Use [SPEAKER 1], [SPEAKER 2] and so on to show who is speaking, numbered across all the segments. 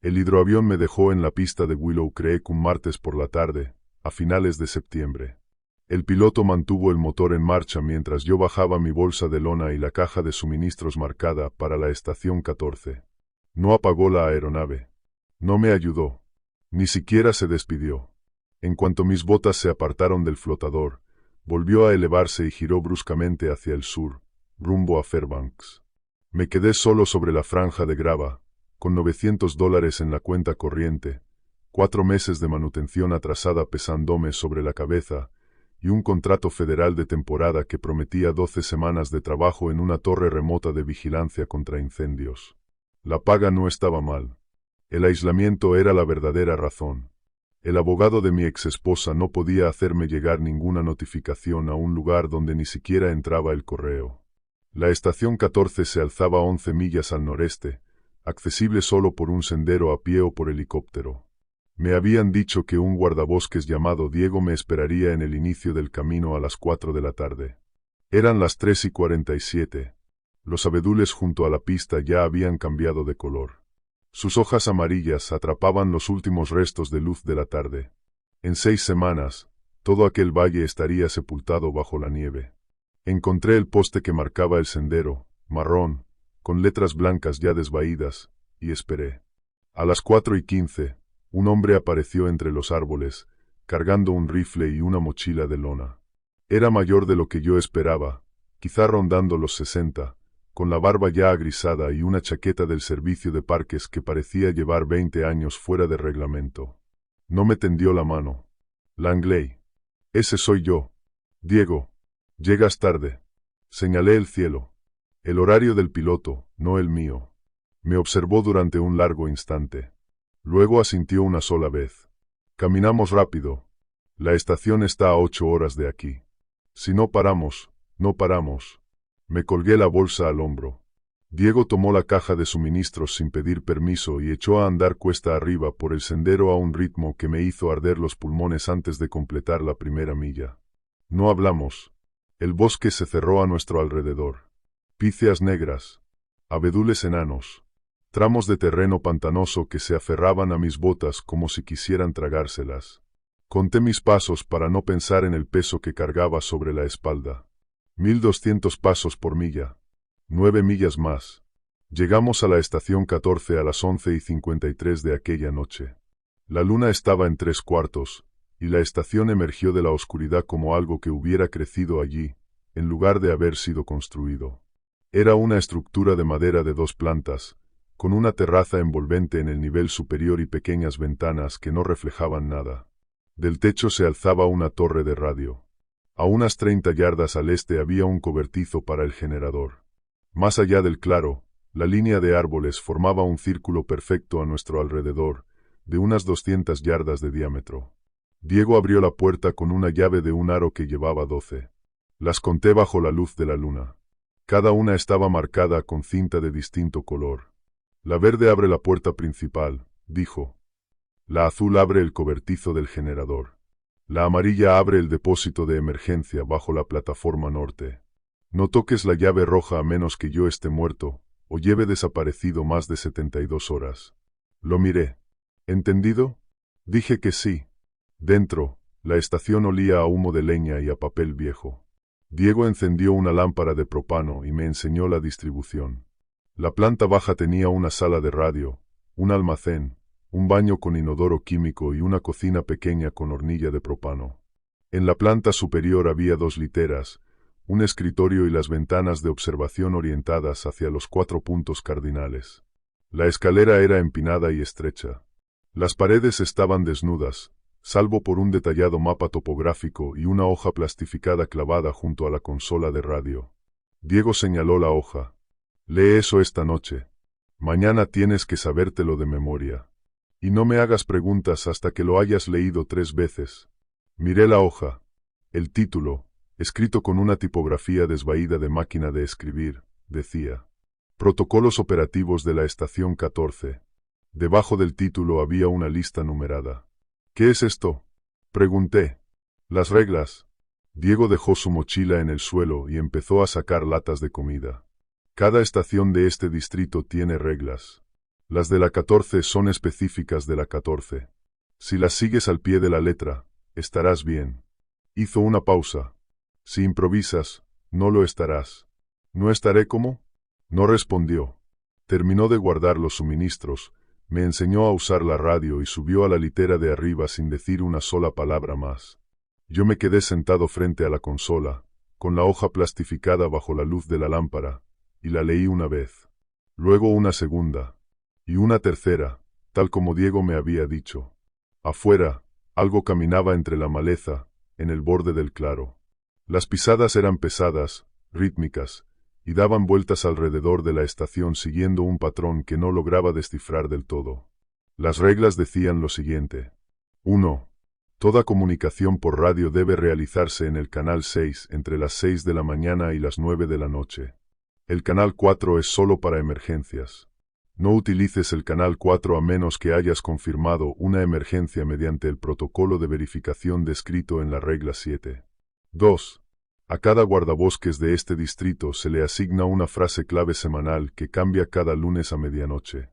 [SPEAKER 1] El hidroavión me dejó en la pista de Willow Creek un martes por la tarde, a finales de septiembre. El piloto mantuvo el motor en marcha mientras yo bajaba mi bolsa de lona y la caja de suministros marcada para la estación 14. No apagó la aeronave. No me ayudó. Ni siquiera se despidió. En cuanto mis botas se apartaron del flotador, volvió a elevarse y giró bruscamente hacia el sur, rumbo a Fairbanks. Me quedé solo sobre la franja de grava, con $900 en la cuenta corriente, 4 meses de manutención atrasada pesándome sobre la cabeza, y un contrato federal de temporada que prometía 12 semanas de trabajo en una torre remota de vigilancia contra incendios. La paga no estaba mal. El aislamiento era la verdadera razón. El abogado de mi exesposa no podía hacerme llegar ninguna notificación a un lugar donde ni siquiera entraba el correo. La estación 14 se alzaba 11 millas al noreste, accesible solo por un sendero a pie o por helicóptero. Me habían dicho que un guardabosques llamado Diego me esperaría en el inicio del camino a las 4 de la tarde. Eran las 3:47. Los abedules junto a la pista ya habían cambiado de color. Sus hojas amarillas atrapaban los últimos restos de luz de la tarde. En 6 semanas, todo aquel valle estaría sepultado bajo la nieve. Encontré el poste que marcaba el sendero, marrón, con letras blancas ya desvaídas, y esperé. A las 4:15, un hombre apareció entre los árboles, cargando un rifle y una mochila de lona. Era mayor de lo que yo esperaba, quizá rondando los 60, con la barba ya agrisada y una chaqueta del servicio de parques que parecía llevar 20 años fuera de reglamento. No me tendió la mano. Langley. Ese soy yo. Diego. Llegas tarde. Señalé el cielo. El horario del piloto, no el mío. Me observó durante un largo instante. Luego asintió una sola vez. Caminamos rápido. La estación está a 8 horas de aquí. Si no paramos, no paramos. Me colgué la bolsa al hombro. Diego tomó la caja de suministros sin pedir permiso y echó a andar cuesta arriba por el sendero a un ritmo que me hizo arder los pulmones antes de completar la primera milla. No hablamos. El bosque se cerró a nuestro alrededor. Píceas negras. Abedules enanos. Tramos de terreno pantanoso que se aferraban a mis botas como si quisieran tragárselas. Conté mis pasos para no pensar en el peso que cargaba sobre la espalda. 1200 pasos por milla. 9 millas más. Llegamos a la estación 14 a las 11:53 de aquella noche. La luna estaba en 3/4, y la estación emergió de la oscuridad como algo que hubiera crecido allí, en lugar de haber sido construido. Era una estructura de madera de 2 plantas, con una terraza envolvente en el nivel superior y pequeñas ventanas que no reflejaban nada. Del techo se alzaba una torre de radio. A unas 30 yardas al este había un cobertizo para el generador. Más allá del claro, la línea de árboles formaba un círculo perfecto a nuestro alrededor, de unas 200 yardas de diámetro. Diego abrió la puerta con una llave de un aro que llevaba 12. Las conté bajo la luz de la luna. Cada una estaba marcada con cinta de distinto color. La verde abre la puerta principal, dijo. La azul abre el cobertizo del generador. La amarilla abre el depósito de emergencia bajo la plataforma norte. No toques la llave roja a menos que yo esté muerto, o lleve desaparecido más de 72 horas. Lo miré. ¿Entendido? Dije que sí. Dentro, la estación olía a humo de leña y a papel viejo. Diego encendió una lámpara de propano y me enseñó la distribución. La planta baja tenía una sala de radio, un almacén, un baño con inodoro químico y una cocina pequeña con hornilla de propano. En la planta superior había 2 literas, un escritorio y las ventanas de observación orientadas hacia los 4 puntos cardinales. La escalera era empinada y estrecha. Las paredes estaban desnudas, salvo por un detallado mapa topográfico y una hoja plastificada clavada junto a la consola de radio. Diego señaló la hoja. Lee eso esta noche. Mañana tienes que sabértelo de memoria. Y no me hagas preguntas hasta que lo hayas leído 3 veces. Miré la hoja. El título, escrito con una tipografía desvaída de máquina de escribir, decía: Protocolos operativos de la estación 14. Debajo del título había una lista numerada. ¿Qué es esto?, pregunté. Las reglas. Diego dejó su mochila en el suelo y empezó a sacar latas de comida. Cada estación de este distrito tiene reglas. Las de la 14 son específicas de la 14. Si las sigues al pie de la letra, estarás bien. Hizo una pausa. Si improvisas, no lo estarás. ¿No estaré cómo? No respondió. Terminó de guardar los suministros, me enseñó a usar la radio y subió a la litera de arriba sin decir una sola palabra más. Yo me quedé sentado frente a la consola, con la hoja plastificada bajo la luz de la lámpara, y la leí una vez. Luego una segunda. Y una tercera, tal como Diego me había dicho. Afuera, algo caminaba entre la maleza, en el borde del claro. Las pisadas eran pesadas, rítmicas, y daban vueltas alrededor de la estación siguiendo un patrón que no lograba descifrar del todo. Las reglas decían lo siguiente. 1. Toda comunicación por radio debe realizarse en el canal 6 entre las 6 de la mañana y las 9 de la noche. El canal 4 es solo para emergencias. No utilices el canal 4 a menos que hayas confirmado una emergencia mediante el protocolo de verificación descrito en la regla 7. 2. A cada guardabosques de este distrito se le asigna una frase clave semanal que cambia cada lunes a medianoche.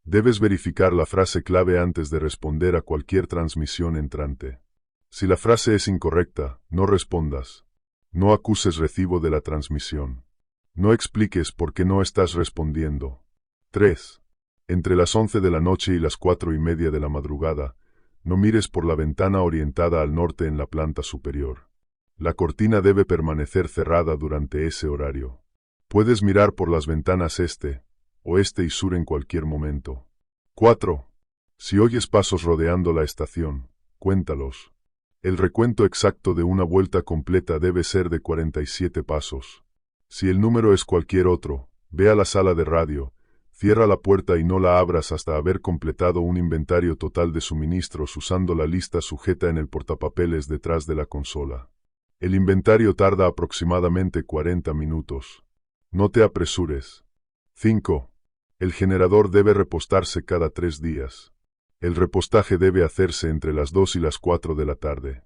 [SPEAKER 1] Debes verificar la frase clave antes de responder a cualquier transmisión entrante. Si la frase es incorrecta, no respondas. No acuses recibo de la transmisión. No expliques por qué no estás respondiendo. 3. Entre las 11 de la noche y las 4:30 de la madrugada, no mires por la ventana orientada al norte en la planta superior. La cortina debe permanecer cerrada durante ese horario. Puedes mirar por las ventanas este, oeste y sur en cualquier momento. 4. Si oyes pasos rodeando la estación, cuéntalos. El recuento exacto de una vuelta completa debe ser de 47 pasos. Si el número es cualquier otro, ve a la sala de radio, cierra la puerta y no la abras hasta haber completado un inventario total de suministros usando la lista sujeta en el portapapeles detrás de la consola. El inventario tarda aproximadamente 40 minutos. No te apresures. 5. El generador debe repostarse cada 3 días. El repostaje debe hacerse entre las 2 y las 4 de la tarde.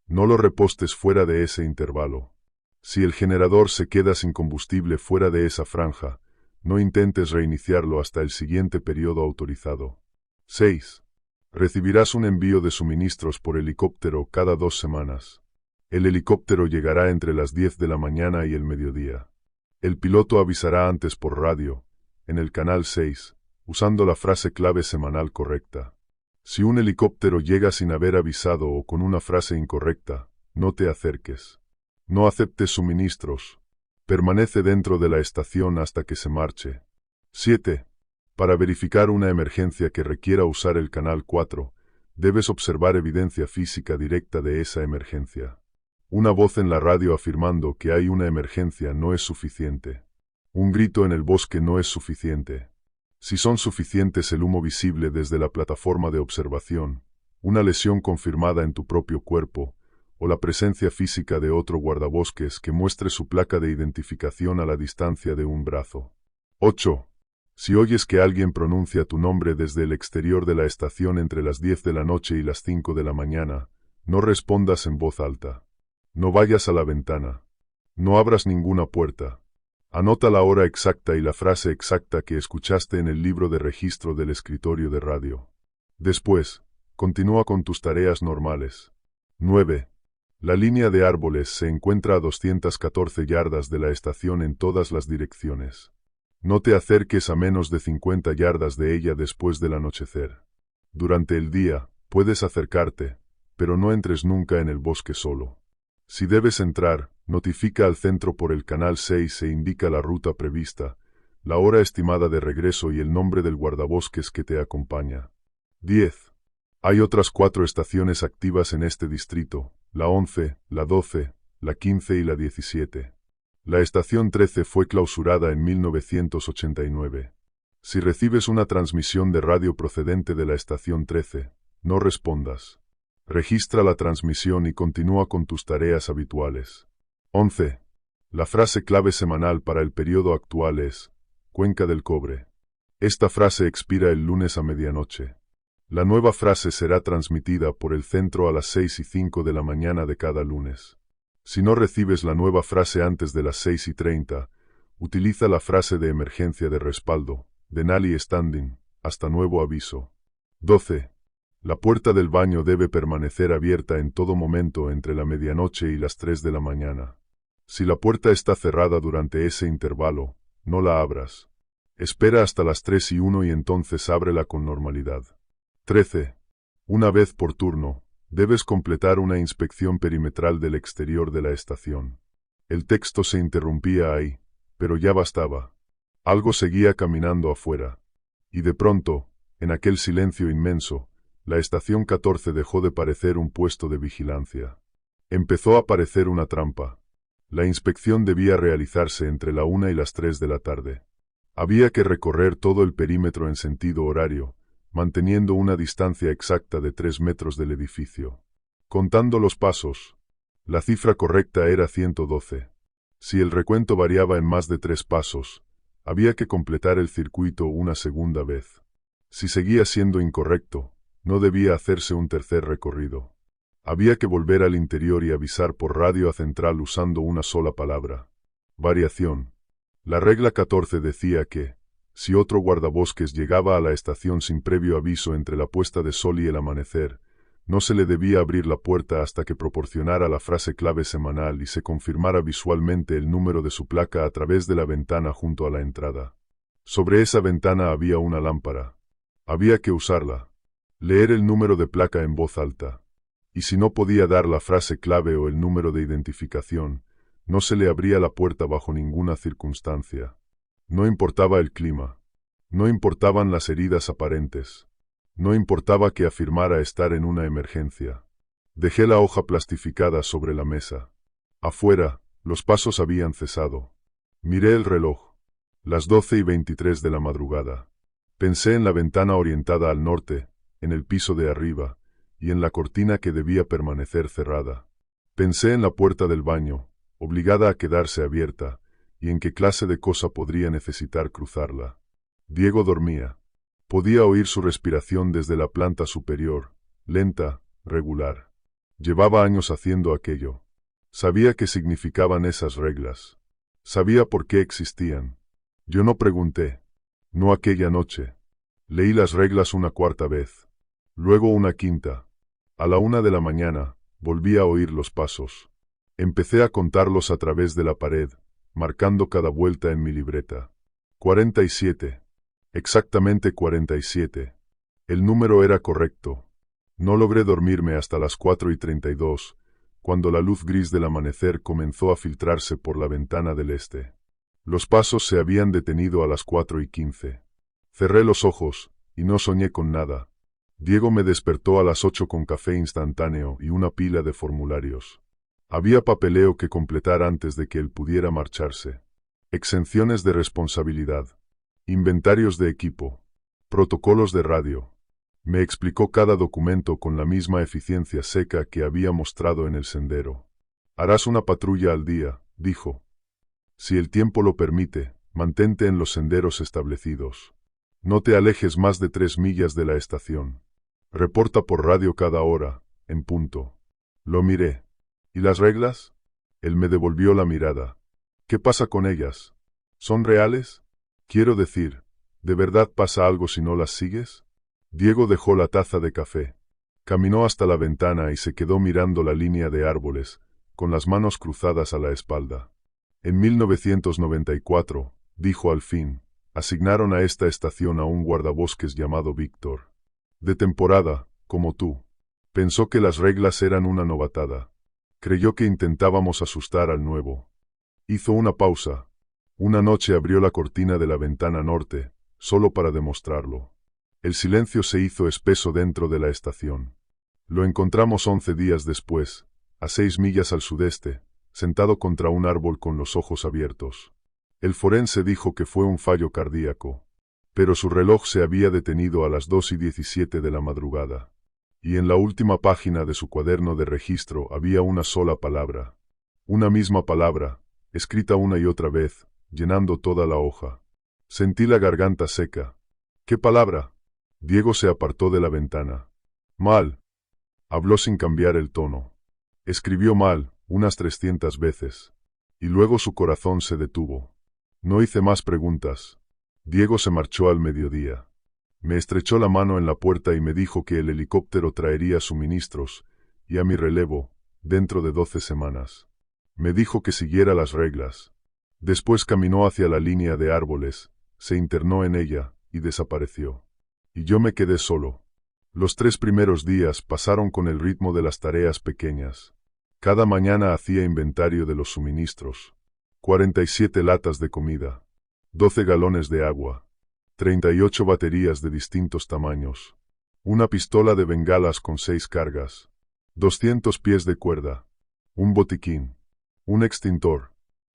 [SPEAKER 1] No lo repostes fuera de ese intervalo. Si el generador se queda sin combustible fuera de esa franja, no intentes reiniciarlo hasta el siguiente periodo autorizado. 6. Recibirás un envío de suministros por helicóptero cada 2 semanas. El helicóptero llegará entre las 10 de la mañana y el mediodía. El piloto avisará antes por radio, en el canal 6, usando la frase clave semanal correcta. Si un helicóptero llega sin haber avisado o con una frase incorrecta, no te acerques. No aceptes suministros. Permanece dentro de la estación hasta que se marche. 7. Para verificar una emergencia que requiera usar el canal 4, debes observar evidencia física directa de esa emergencia. Una voz en la radio afirmando que hay una emergencia no es suficiente. Un grito en el bosque no es suficiente. Si son suficientes el humo visible desde la plataforma de observación, una lesión confirmada en tu propio cuerpo, o la presencia física de otro guardabosques que muestre su placa de identificación a la distancia de un brazo. 8. Si oyes que alguien pronuncia tu nombre desde el exterior de la estación entre las 10 de la noche y las 5 de la mañana, no respondas en voz alta. No vayas a la ventana. No abras ninguna puerta. Anota la hora exacta y la frase exacta que escuchaste en el libro de registro del escritorio de radio. Después, continúa con tus tareas normales. 9. La línea de árboles se encuentra a 214 yardas de la estación en todas las direcciones. No te acerques a menos de 50 yardas de ella después del anochecer. Durante el día, puedes acercarte, pero no entres nunca en el bosque solo. Si debes entrar, notifica al centro por el canal 6 e indica la ruta prevista, la hora estimada de regreso y el nombre del guardabosques que te acompaña. 10. Hay otras 4 estaciones activas en este distrito, la 11, la 12, la 15 y la 17. La estación 13 fue clausurada en 1989. Si recibes una transmisión de radio procedente de la estación 13, no respondas. Registra la transmisión y continúa con tus tareas habituales. 11. La frase clave semanal para el periodo actual es Cuenca del Cobre. Esta frase expira el lunes a medianoche. La nueva frase será transmitida por el centro a las 6:05 de la mañana de cada lunes. Si no recibes la nueva frase antes de las 6:30, utiliza la frase de emergencia de respaldo, Denali Standing, hasta nuevo aviso. 12. La puerta del baño debe permanecer abierta en todo momento entre la medianoche y las 3 de la mañana. Si la puerta está cerrada durante ese intervalo, no la abras. Espera hasta las 3:01 y entonces ábrela con normalidad. 13. Una vez por turno, debes completar una inspección perimetral del exterior de la estación. El texto se interrumpía ahí, pero ya bastaba. Algo seguía caminando afuera. Y de pronto, en aquel silencio inmenso, la estación 14 dejó de parecer un puesto de vigilancia. Empezó a parecer una trampa. La inspección debía realizarse entre la 1 y las 3 de la tarde. Había que recorrer todo el perímetro en sentido horario, manteniendo una distancia exacta de 3 metros del edificio. Contando los pasos, la cifra correcta era 112. Si el recuento variaba en más de 3 pasos, había que completar el circuito una segunda vez. Si seguía siendo incorrecto, no debía hacerse un tercer recorrido. Había que volver al interior y avisar por radio a central usando una sola palabra. Variación. La regla 14 decía que, si otro guardabosques llegaba a la estación sin previo aviso entre la puesta de sol y el amanecer, no se le debía abrir la puerta hasta que proporcionara la frase clave semanal y se confirmara visualmente el número de su placa a través de la ventana junto a la entrada. Sobre esa ventana había una lámpara. Había que usarla. Leer el número de placa en voz alta. Y si no podía dar la frase clave o el número de identificación, no se le abría la puerta bajo ninguna circunstancia. No importaba el clima. No importaban las heridas aparentes. No importaba que afirmara estar en una emergencia. Dejé la hoja plastificada sobre la mesa. Afuera, los pasos habían cesado. Miré el reloj. Las 12:23 de la madrugada. Pensé en la ventana orientada al norte, en el piso de arriba, y en la cortina que debía permanecer cerrada. Pensé en la puerta del baño, obligada a quedarse abierta, y en qué clase de cosa podría necesitar cruzarla. Diego dormía. Podía oír su respiración desde la planta superior, lenta, regular. Llevaba años haciendo aquello. Sabía qué significaban esas reglas. Sabía por qué existían. Yo no pregunté. No aquella noche. Leí las reglas una cuarta vez. Luego una quinta. A la 1 de la mañana, volví a oír los pasos. Empecé a contarlos a través de la pared, marcando cada vuelta en mi libreta. 47. Exactamente 47. El número era correcto. No logré dormirme hasta las 4:32, cuando la luz gris del amanecer comenzó a filtrarse por la ventana del este. Los pasos se habían detenido a las 4:15. Cerré los ojos, y no soñé con nada. Diego me despertó a las 8 con café instantáneo y una pila de formularios. Había papeleo que completar antes de que él pudiera marcharse. Exenciones de responsabilidad. Inventarios de equipo. Protocolos de radio. Me explicó cada documento con la misma eficiencia seca que había mostrado en el sendero. Harás una patrulla al día, dijo. Si el tiempo lo permite, mantente en los senderos establecidos. No te alejes más de 3 millas de la estación. Reporta por radio cada hora, en punto. Lo miré. ¿Y las reglas? Él me devolvió la mirada. ¿Qué pasa con ellas? ¿Son reales? Quiero decir, ¿de verdad pasa algo si no las sigues? Diego dejó la taza de café. Caminó hasta la ventana y se quedó mirando la línea de árboles, con las manos cruzadas a la espalda. En 1994, dijo al fin, asignaron a esta estación a un guardabosques llamado Víctor. De temporada, como tú. Pensó que las reglas eran una novatada. Creyó que intentábamos asustar al nuevo. Hizo una pausa. Una noche abrió la cortina de la ventana norte, solo para demostrarlo. El silencio se hizo espeso dentro de la estación. Lo encontramos 11 días después, a 6 millas al sudeste, sentado contra un árbol con los ojos abiertos. El forense dijo que fue un fallo cardíaco, pero su reloj se había detenido a las 2:17 de la madrugada. Y en la última página de su cuaderno de registro había una sola palabra. Una misma palabra, escrita una y otra vez, llenando toda la hoja. Sentí la garganta seca. ¿Qué palabra? Diego se apartó de la ventana. Mal. Habló sin cambiar el tono. Escribió mal, unas 300 veces. Y luego su corazón se detuvo. No hice más preguntas. Diego se marchó al mediodía. Me estrechó la mano en la puerta y me dijo que el helicóptero traería suministros, y a mi relevo, dentro de 12 semanas. Me dijo que siguiera las reglas. Después caminó hacia la línea de árboles, se internó en ella, y desapareció. Y yo me quedé solo. Los 3 primeros días pasaron con el ritmo de las tareas pequeñas. Cada mañana hacía inventario de los suministros. 47 latas de comida, 12 galones de agua, 38 baterías de distintos tamaños, una pistola de bengalas con 6 cargas, 200 pies de cuerda, un botiquín, un extintor.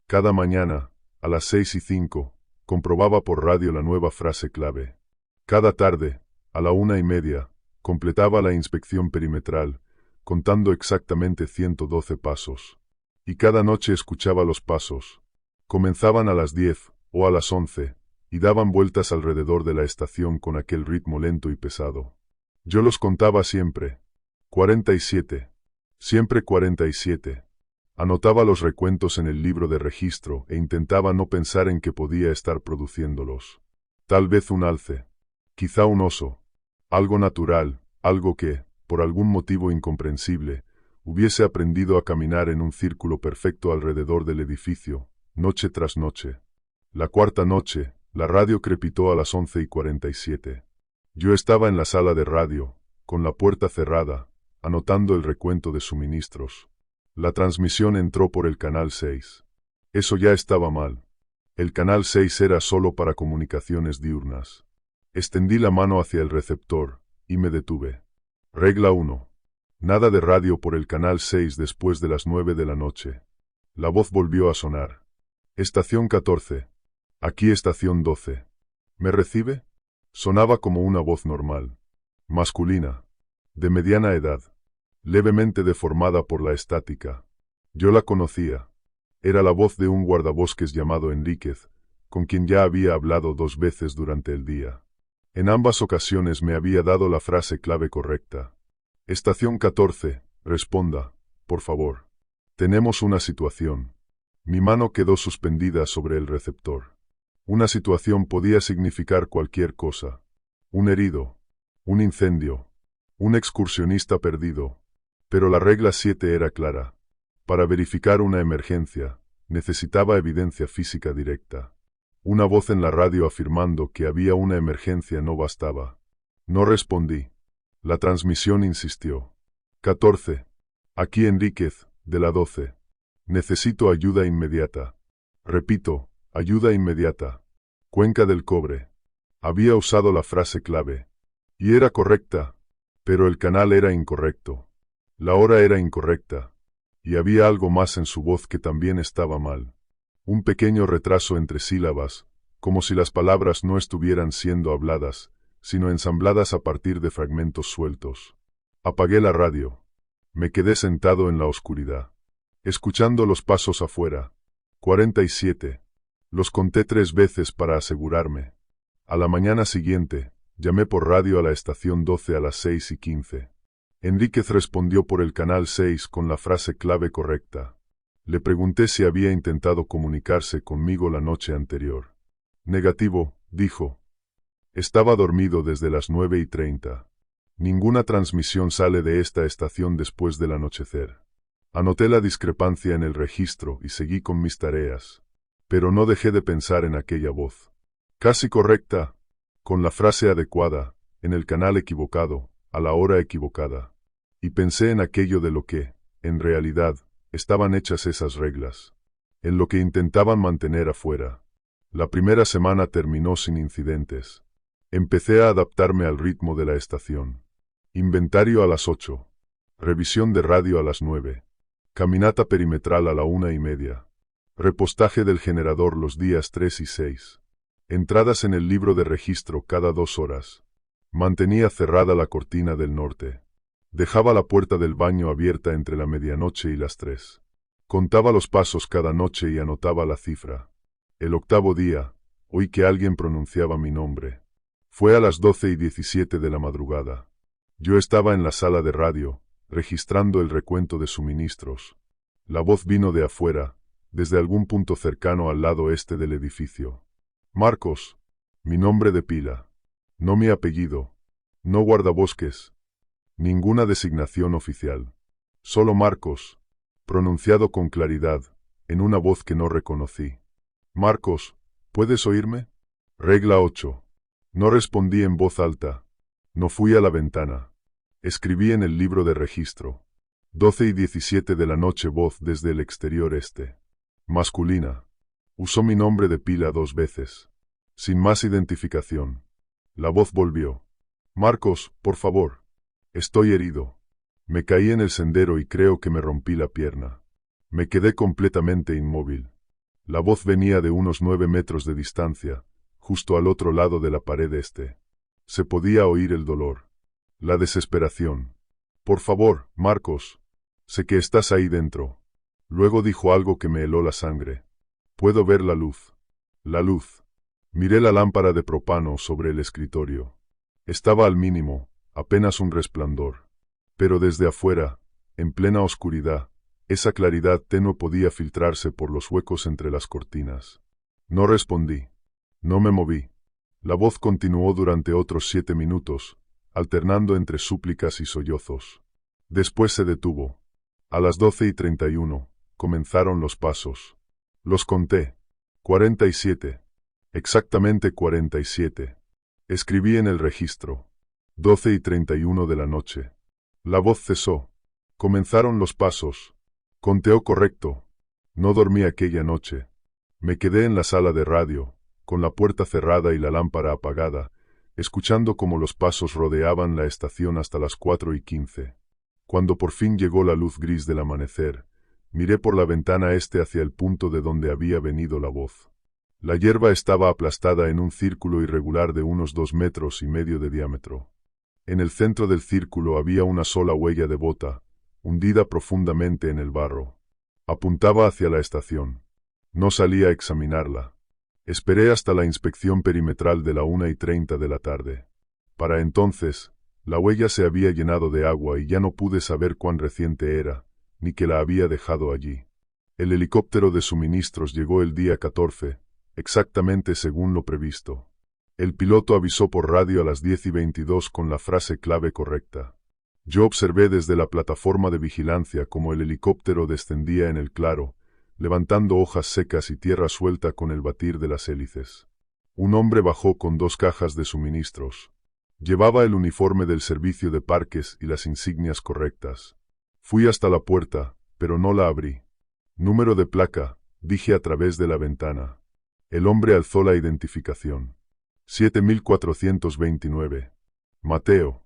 [SPEAKER 1] Cada mañana, a las 6:05, comprobaba por radio la nueva frase clave. Cada tarde, a la 1:30, completaba la inspección perimetral, contando exactamente 112 pasos. Y cada noche escuchaba los pasos. Comenzaban a las 10 o a las 11, y daban vueltas alrededor de la estación con aquel ritmo lento y pesado. Yo los contaba siempre. 47. Siempre 47. Anotaba los recuentos en el libro de registro e intentaba no pensar en que podía estar produciéndolos. Tal vez un alce. Quizá un oso. Algo natural, algo que, por algún motivo incomprensible, hubiese aprendido a caminar en un círculo perfecto alrededor del edificio, noche tras noche. La cuarta noche, la radio crepitó a las 11:47. Yo estaba en la sala de radio, con la puerta cerrada, anotando el recuento de suministros. La transmisión entró por el canal 6. Eso ya estaba mal. El canal 6 era solo para comunicaciones diurnas. Extendí la mano hacia el receptor, y me detuve. Regla 1. Nada de radio por el canal 6 después de las 9 de la noche. La voz volvió a sonar. Estación 14. Aquí estación 12. ¿Me recibe? Sonaba como una voz normal. Masculina. De mediana edad. Levemente deformada por la estática. Yo la conocía. Era la voz de un guardabosques llamado Enríquez, con quien ya había hablado 2 veces durante el día. En ambas ocasiones me había dado la frase clave correcta. Estación 14, responda, por favor. Tenemos una situación. Mi mano quedó suspendida sobre el receptor. Una situación podía significar cualquier cosa. Un herido. Un incendio. Un excursionista perdido. Pero la regla 7 era clara. Para verificar una emergencia, necesitaba evidencia física directa. Una voz en la radio afirmando que había una emergencia no bastaba. No respondí. La transmisión insistió. 14. Aquí Enríquez, de la 12. Necesito ayuda inmediata. Repito, ayuda inmediata. Cuenca del Cobre. Había usado la frase clave. Y era correcta. Pero el canal era incorrecto. La hora era incorrecta. Y había algo más en su voz que también estaba mal. Un pequeño retraso entre sílabas, como si las palabras no estuvieran siendo habladas, sino ensambladas a partir de fragmentos sueltos. Apagué la radio. Me quedé sentado en la oscuridad, escuchando los pasos afuera. 47. Los conté 3 veces para asegurarme. A la mañana siguiente, llamé por radio a la estación 12 a las 6:15. Enríquez respondió por el canal 6 con la frase clave correcta. Le pregunté si había intentado comunicarse conmigo la noche anterior. Negativo, dijo. Estaba dormido desde las 9:30. Ninguna transmisión sale de esta estación después del anochecer. Anoté la discrepancia en el registro y seguí con mis tareas. Pero no dejé de pensar en aquella voz. Casi correcta, con la frase adecuada, en el canal equivocado, a la hora equivocada. Y pensé en aquello de lo que, en realidad, estaban hechas esas reglas. En lo que intentaban mantener afuera. La primera semana terminó sin incidentes. Empecé a adaptarme al ritmo de la estación. Inventario a las 8. Revisión de radio a las 9. Caminata perimetral a la 1:30. Repostaje del generador los días 3 y 6. Entradas en el libro de registro cada 2 horas. Mantenía cerrada la cortina del norte. Dejaba la puerta del baño abierta entre la medianoche y las 3. Contaba los pasos cada noche y anotaba la cifra. El 8º día, oí que alguien pronunciaba mi nombre. Fue a las 12:17 de la madrugada. Yo estaba en la sala de radio, registrando el recuento de suministros. La voz vino de afuera, desde algún punto cercano al lado este del edificio. Marcos. Mi nombre de pila. No mi apellido. No guardabosques. Ninguna designación oficial. Solo Marcos, pronunciado con claridad, en una voz que no reconocí. Marcos, ¿puedes oírme? Regla 8. No respondí en voz alta. No fui a la ventana. Escribí en el libro de registro. 12:17 de la noche, voz desde el exterior este. Masculina. Usó mi nombre de pila 2 veces. Sin más identificación. La voz volvió. Marcos, por favor. Estoy herido. Me caí en el sendero y creo que me rompí la pierna. Me quedé completamente inmóvil. La voz venía de unos 9 metros de distancia, justo al otro lado de la pared este. Se podía oír el dolor. La desesperación. Por favor, Marcos. Sé que estás ahí dentro. Luego dijo algo que me heló la sangre. Puedo ver la luz. La luz. Miré la lámpara de propano sobre el escritorio. Estaba al mínimo, apenas un resplandor. Pero desde afuera, en plena oscuridad, esa claridad tenue podía filtrarse por los huecos entre las cortinas. No respondí. No me moví. La voz continuó durante otros 7 minutos, alternando entre súplicas y sollozos. Después se detuvo. A las 12:31, comenzaron los pasos. Los conté. 47. Exactamente 47. Escribí en el registro. 12:31 de la noche. La voz cesó. Comenzaron los pasos. Conteo correcto. No dormí aquella noche. Me quedé en la sala de radio, con la puerta cerrada y la lámpara apagada, escuchando cómo los pasos rodeaban la estación hasta las 4:15. Cuando por fin llegó la luz gris del amanecer, miré por la ventana este hacia el punto de donde había venido la voz. La hierba estaba aplastada en un círculo irregular de unos 2,5 metros de diámetro. En el centro del círculo había una sola huella de bota, hundida profundamente en el barro. Apuntaba hacia la estación. No salí a examinarla. Esperé hasta la inspección perimetral de la 1:30 de la tarde. Para entonces, la huella se había llenado de agua y ya no pude saber cuán reciente era, ni que la había dejado allí. El helicóptero de suministros llegó el día 14, exactamente según lo previsto. El piloto avisó por radio a las 10:22 con la frase clave correcta. Yo observé desde la plataforma de vigilancia cómo el helicóptero descendía en el claro, levantando hojas secas y tierra suelta con el batir de las hélices. Un hombre bajó con 2 cajas de suministros. Llevaba el uniforme del servicio de parques y las insignias correctas. Fui hasta la puerta, pero no la abrí. Número de placa, dije a través de la ventana. El hombre alzó la identificación. 7429. Mateo.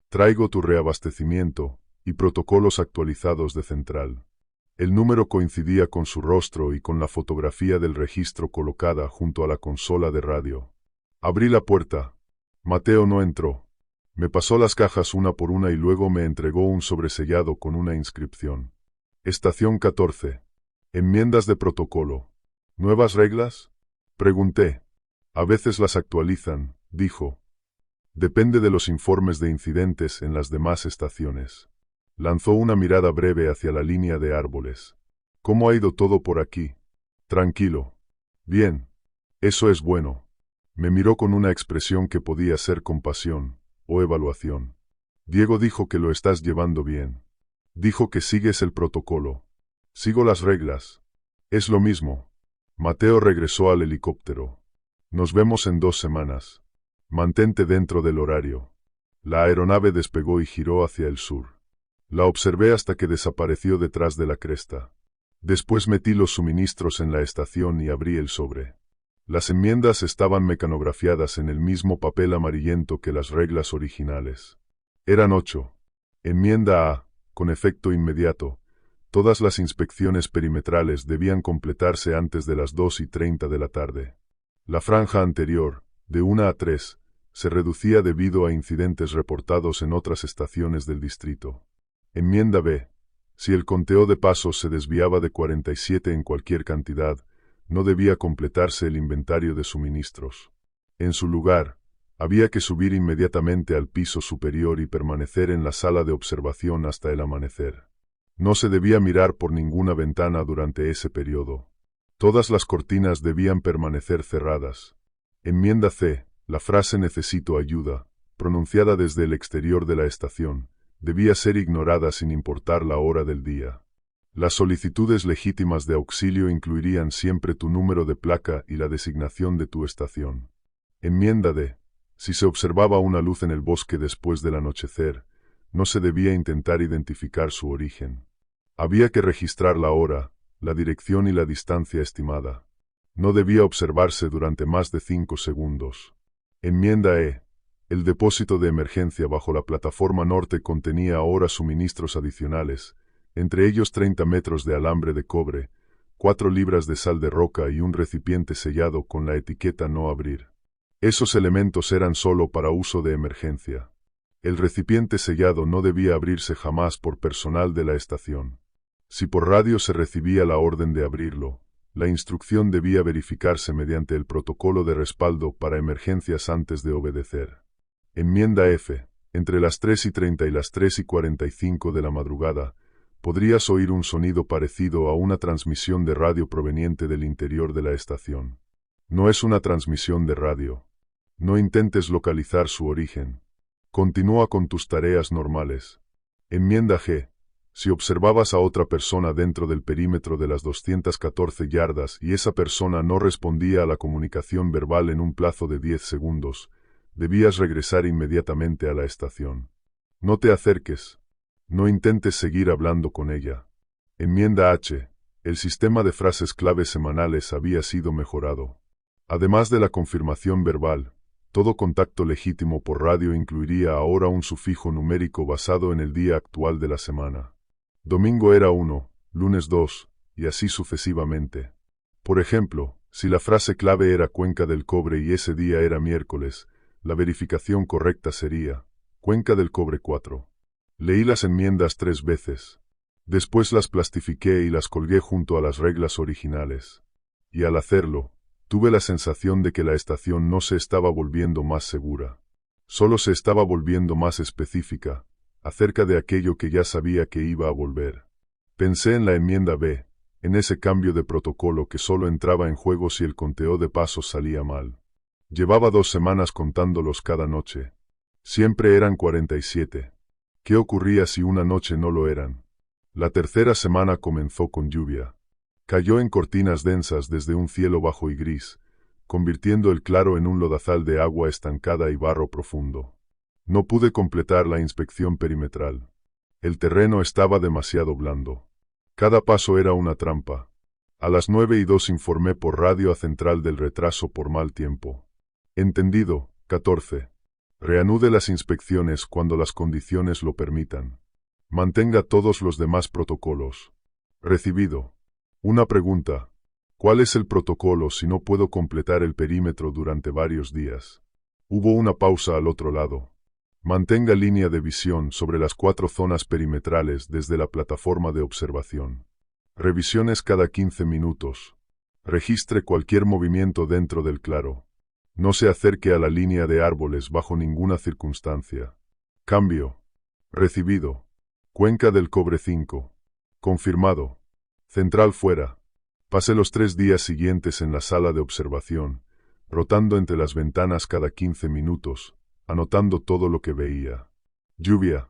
[SPEAKER 1] Traigo tu reabastecimiento y protocolos actualizados de central. El número coincidía con su rostro y con la fotografía del registro colocada junto a la consola de radio. Abrí la puerta. Mateo no entró. Me pasó las cajas una por una y luego me entregó un sobresellado con una inscripción. Estación 14. Enmiendas de protocolo. ¿Nuevas reglas? Pregunté. A veces las actualizan, dijo. Depende de los informes de incidentes en las demás estaciones. Lanzó una mirada breve hacia la línea de árboles. ¿Cómo ha ido todo por aquí? Tranquilo. Bien. Eso es bueno. Me miró con una expresión que podía ser compasión o evaluación. Diego dijo que lo estás llevando bien. Dijo que sigues el protocolo. Sigo las reglas. Es lo mismo. Mateo regresó al helicóptero. Nos vemos en 2 semanas. Mantente dentro del horario. La aeronave despegó y giró hacia el sur. La observé hasta que desapareció detrás de la cresta. Después metí los suministros en la estación y abrí el sobre. Las enmiendas estaban mecanografiadas en el mismo papel amarillento que las reglas originales. Eran 8. Enmienda A, con efecto inmediato. Todas las inspecciones perimetrales debían completarse antes de las 2:30 de la tarde. La franja anterior, de 1 a 3, se reducía debido a incidentes reportados en otras estaciones del distrito. Enmienda B. Si el conteo de pasos se desviaba de 47 en cualquier cantidad, no debía completarse el inventario de suministros. En su lugar, había que subir inmediatamente al piso superior y permanecer en la sala de observación hasta el amanecer. No se debía mirar por ninguna ventana durante ese periodo. Todas las cortinas debían permanecer cerradas. Enmienda C. La frase «necesito ayuda», pronunciada desde el exterior de la estación, debía ser ignorada sin importar la hora del día. Las solicitudes legítimas de auxilio incluirían siempre tu número de placa y la designación de tu estación. Enmienda D. Si se observaba una luz en el bosque después del anochecer, no se debía intentar identificar su origen. Había que registrar la hora, la dirección y la distancia estimada. No debía observarse durante más de 5 segundos. Enmienda E. El depósito de emergencia bajo la plataforma norte contenía ahora suministros adicionales, entre ellos 30 metros de alambre de cobre, 4 libras de sal de roca y un recipiente sellado con la etiqueta no abrir. Esos elementos eran solo para uso de emergencia. El recipiente sellado no debía abrirse jamás por personal de la estación. Si por radio se recibía la orden de abrirlo, la instrucción debía verificarse mediante el protocolo de respaldo para emergencias antes de obedecer. Enmienda F. Entre las 3:30 y las 3:45 de la madrugada, podrías oír un sonido parecido a una transmisión de radio proveniente del interior de la estación. No es una transmisión de radio. No intentes localizar su origen. Continúa con tus tareas normales. Enmienda G. Si observabas a otra persona dentro del perímetro de las 214 yardas y esa persona no respondía a la comunicación verbal en un plazo de 10 segundos, debías regresar inmediatamente a la estación. No te acerques. No intentes seguir hablando con ella. Enmienda H. El sistema de frases clave semanales había sido mejorado. Además de la confirmación verbal, todo contacto legítimo por radio incluiría ahora un sufijo numérico basado en el día actual de la semana. Domingo era 1, lunes 2, y así sucesivamente. Por ejemplo, si la frase clave era Cuenca del Cobre y ese día era miércoles, la verificación correcta sería Cuenca del Cobre 4. Leí las enmiendas 3 veces. Después las plastifiqué y las colgué junto a las reglas originales. Y al hacerlo, tuve la sensación de que la estación no se estaba volviendo más segura. Solo se estaba volviendo más específica, acerca de aquello que ya sabía que iba a volver. Pensé en la enmienda B, en ese cambio de protocolo que solo entraba en juego si el conteo de pasos salía mal. Llevaba 2 semanas contándolos cada noche. Siempre eran 47. ¿Qué ocurría si una noche no lo eran? La tercera semana comenzó con lluvia. Cayó en cortinas densas desde un cielo bajo y gris, convirtiendo el claro en un lodazal de agua estancada y barro profundo. No pude completar la inspección perimetral. El terreno estaba demasiado blando. Cada paso era una trampa. A las 9:02 informé por radio a central del retraso por mal tiempo. Entendido. 14. Reanude las inspecciones cuando las condiciones lo permitan. Mantenga todos los demás protocolos. Recibido. Una pregunta. ¿Cuál es el protocolo si no puedo completar el perímetro durante varios días? Hubo una pausa al otro lado. Mantenga línea de visión sobre las 4 zonas perimetrales desde la plataforma de observación. Revisiones cada 15 minutos. Registre cualquier movimiento dentro del claro. No se acerque a la línea de árboles bajo ninguna circunstancia. Cambio. Recibido. Cuenca del Cobre 5. Confirmado. Central fuera. Pasé los 3 días siguientes en la sala de observación, rotando entre las ventanas cada 15 minutos, anotando todo lo que veía. Lluvia.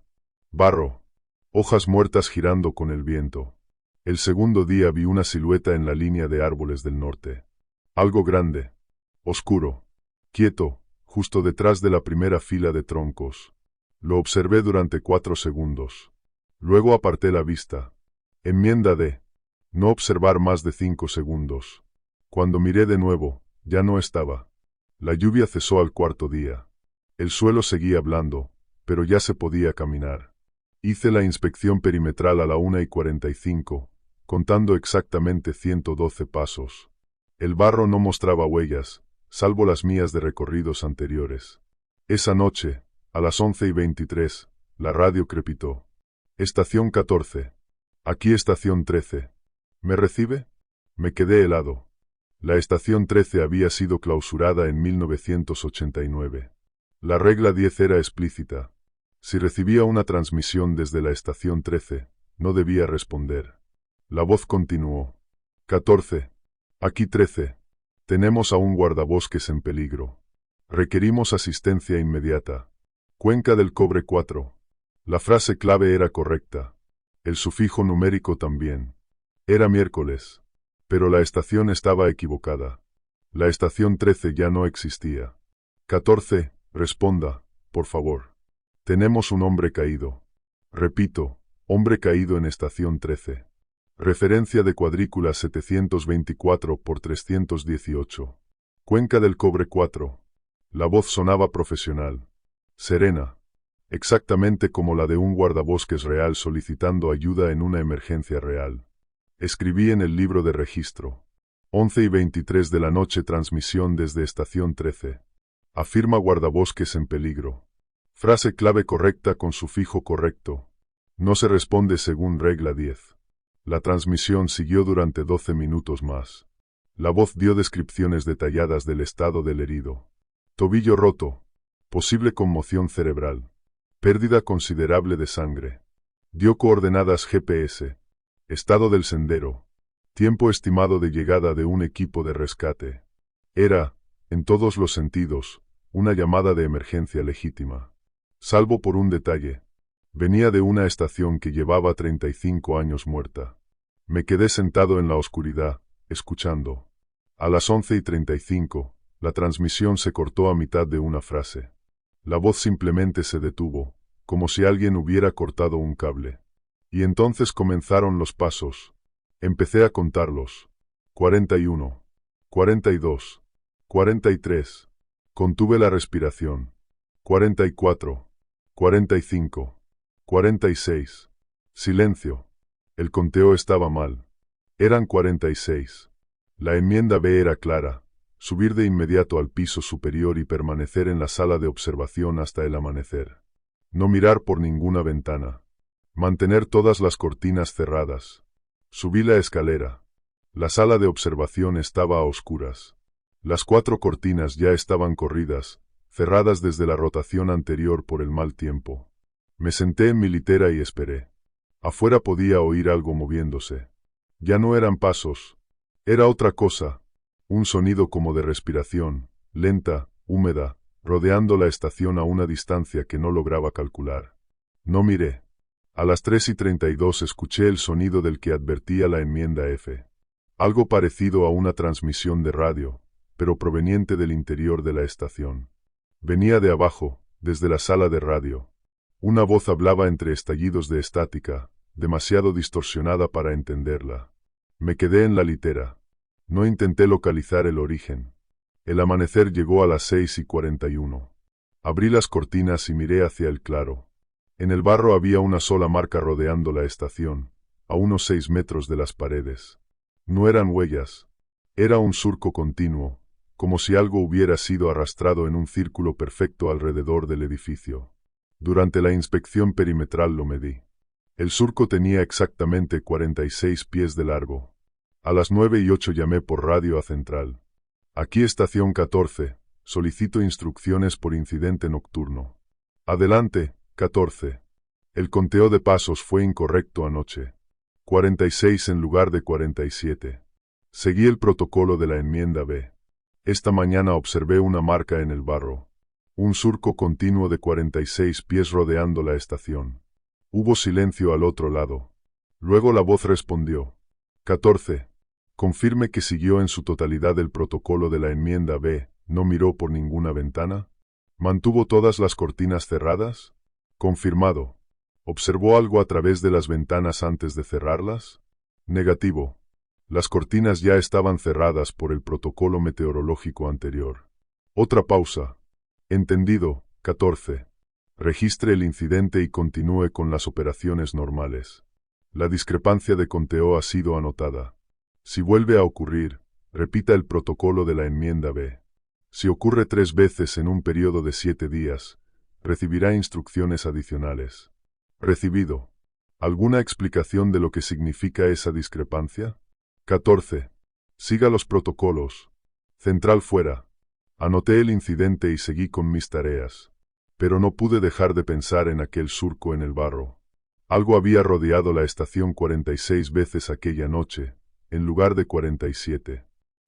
[SPEAKER 1] Barro. Hojas muertas girando con el viento. El segundo día vi una silueta en la línea de árboles del norte. Algo grande. Oscuro. Quieto, justo detrás de la primera fila de troncos. Lo observé durante 4 segundos. Luego aparté la vista. Enmienda D. No observar más de 5 segundos. Cuando miré de nuevo, ya no estaba. La lluvia cesó al 4.º día. El suelo seguía blando, pero ya se podía caminar. Hice la inspección perimetral a la 1:45, contando exactamente 112 pasos. El barro no mostraba huellas, salvo las mías de recorridos anteriores. Esa noche, a las 11:23, la radio crepitó. Estación 14. Aquí estación 13. ¿Me recibe? Me quedé helado. La estación 13 había sido clausurada en 1989. La regla 10 era explícita. Si recibía una transmisión desde la estación 13, no debía responder. La voz continuó. 14. Aquí 13. Tenemos a un guardabosques en peligro. Requerimos asistencia inmediata. Cuenca del Cobre 4. La frase clave era correcta. El sufijo numérico también. Era miércoles. Pero la estación estaba equivocada. La estación 13 ya no existía. 14, responda, por favor. Tenemos un hombre caído. Repito, hombre caído en estación 13. Referencia de cuadrícula 724 por 318. Cuenca del Cobre 4. La voz sonaba profesional. Serena. Exactamente como la de un guardabosques real solicitando ayuda en una emergencia real. Escribí en el libro de registro. 11:23 de la noche, transmisión desde estación 13. Afirma guardabosques en peligro. Frase clave correcta con sufijo correcto. No se responde según regla 10. La transmisión siguió durante 12 minutos más. La voz dio descripciones detalladas del estado del herido. Tobillo roto. Posible conmoción cerebral. Pérdida considerable de sangre. Dio coordenadas GPS. Estado del sendero. Tiempo estimado de llegada de un equipo de rescate. Era, en todos los sentidos, una llamada de emergencia legítima. Salvo por un detalle. Venía de una estación que llevaba 35 años muerta. Me quedé sentado en la oscuridad, escuchando. A las 11:35, la transmisión se cortó a mitad de una frase. La voz simplemente se detuvo, como si alguien hubiera cortado un cable. Y entonces comenzaron los pasos. Empecé a contarlos. 41, 42, 43. Contuve la respiración. 44, 45, 46. Silencio. El conteo estaba mal. Eran 46. La enmienda B era clara. Subir de inmediato al piso superior y permanecer en la sala de observación hasta el amanecer. No mirar por ninguna ventana. Mantener todas las cortinas cerradas. Subí la escalera. La sala de observación estaba a oscuras. Las 4 cortinas ya estaban corridas, cerradas desde la rotación anterior por el mal tiempo. Me senté en mi litera y esperé. Afuera podía oír algo moviéndose. Ya no eran pasos. Era otra cosa. Un sonido como de respiración, lenta, húmeda, rodeando la estación a una distancia que no lograba calcular. No miré. A las 3:32 escuché el sonido del que advertía la enmienda F. Algo parecido a una transmisión de radio, pero proveniente del interior de la estación. Venía de abajo, desde la sala de radio. Una voz hablaba entre estallidos de estática, demasiado distorsionada para entenderla. Me quedé en la litera. No intenté localizar el origen. El amanecer llegó a las 6:41. Abrí las cortinas y miré hacia el claro. En el barro había una sola marca rodeando la estación, a unos 6 metros de las paredes. No eran huellas. Era un surco continuo, como si algo hubiera sido arrastrado en un círculo perfecto alrededor del edificio. Durante la inspección perimetral lo medí. El surco tenía exactamente 46 pies de largo. A las 9:08 llamé por radio a Central. Aquí estación 14, solicito instrucciones por incidente nocturno. Adelante, 14. El conteo de pasos fue incorrecto anoche. 46 en lugar de 47. Seguí el protocolo de la enmienda B. Esta mañana observé una marca en el barro. Un surco continuo de 46 pies rodeando la estación. Hubo silencio al otro lado. Luego la voz respondió. 14. Confirme que siguió en su totalidad el protocolo de la enmienda B, ¿no miró por ninguna ventana? ¿Mantuvo todas las cortinas cerradas? Confirmado. ¿Observó algo a través de las ventanas antes de cerrarlas? Negativo. Las cortinas ya estaban cerradas por el protocolo meteorológico anterior. Otra pausa. Entendido, 14. Registre el incidente y continúe con las operaciones normales. La discrepancia de conteo ha sido anotada. Si vuelve a ocurrir, repita el protocolo de la enmienda B. Si ocurre 3 veces en un periodo de 7 días, recibirá instrucciones adicionales. Recibido. ¿Alguna explicación de lo que significa esa discrepancia? 14. Siga los protocolos. Central fuera. Anoté el incidente y seguí con mis tareas. Pero no pude dejar de pensar en aquel surco en el barro. Algo había rodeado la estación 46 veces aquella noche, en lugar de 47.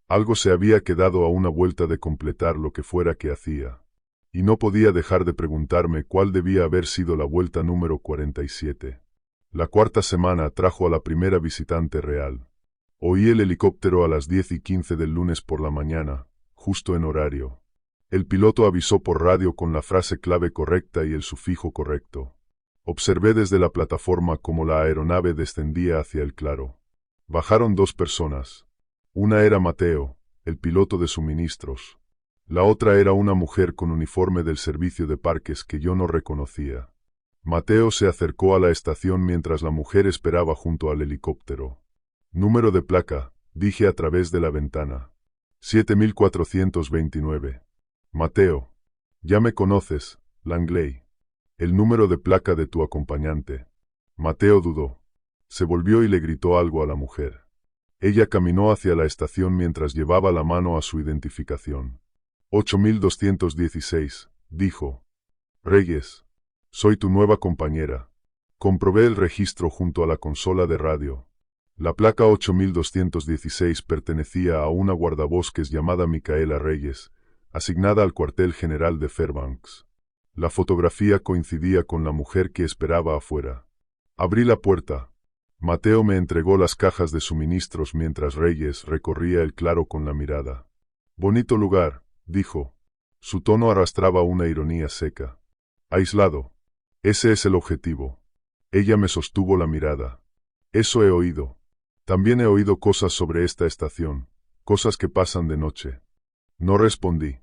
[SPEAKER 1] Algo se había quedado a una vuelta de completar lo que fuera que hacía. Y no podía dejar de preguntarme cuál debía haber sido la vuelta número 47. La cuarta semana trajo a la primera visitante real. Oí el helicóptero a las 10:15 del lunes por la mañana, justo en horario. El piloto avisó por radio con la frase clave correcta y el sufijo correcto. Observé desde la plataforma cómo la aeronave descendía hacia el claro. Bajaron 2 personas. Una era Mateo, el piloto de suministros. La otra era una mujer con uniforme del servicio de parques que yo no reconocía. Mateo se acercó a la estación mientras la mujer esperaba junto al helicóptero. Número de placa, dije a través de la ventana. 7429. Mateo. Ya me conoces, Langley. El número de placa de tu acompañante. Mateo dudó. Se volvió y le gritó algo a la mujer. Ella caminó hacia la estación mientras llevaba la mano a su identificación. 8216, dijo. Reyes. Soy tu nueva compañera. Comprobé el registro junto a la consola de radio. La placa 8216 pertenecía a una guardabosques llamada Micaela Reyes, asignada al cuartel general de Fairbanks. La fotografía coincidía con la mujer que esperaba afuera. Abrí la puerta. Mateo me entregó las cajas de suministros mientras Reyes recorría el claro con la mirada. Bonito lugar, dijo. Su tono arrastraba una ironía seca. Aislado. Ese es el objetivo. Ella me sostuvo la mirada. Eso he oído. También he oído cosas sobre esta estación, cosas que pasan de noche. No respondí.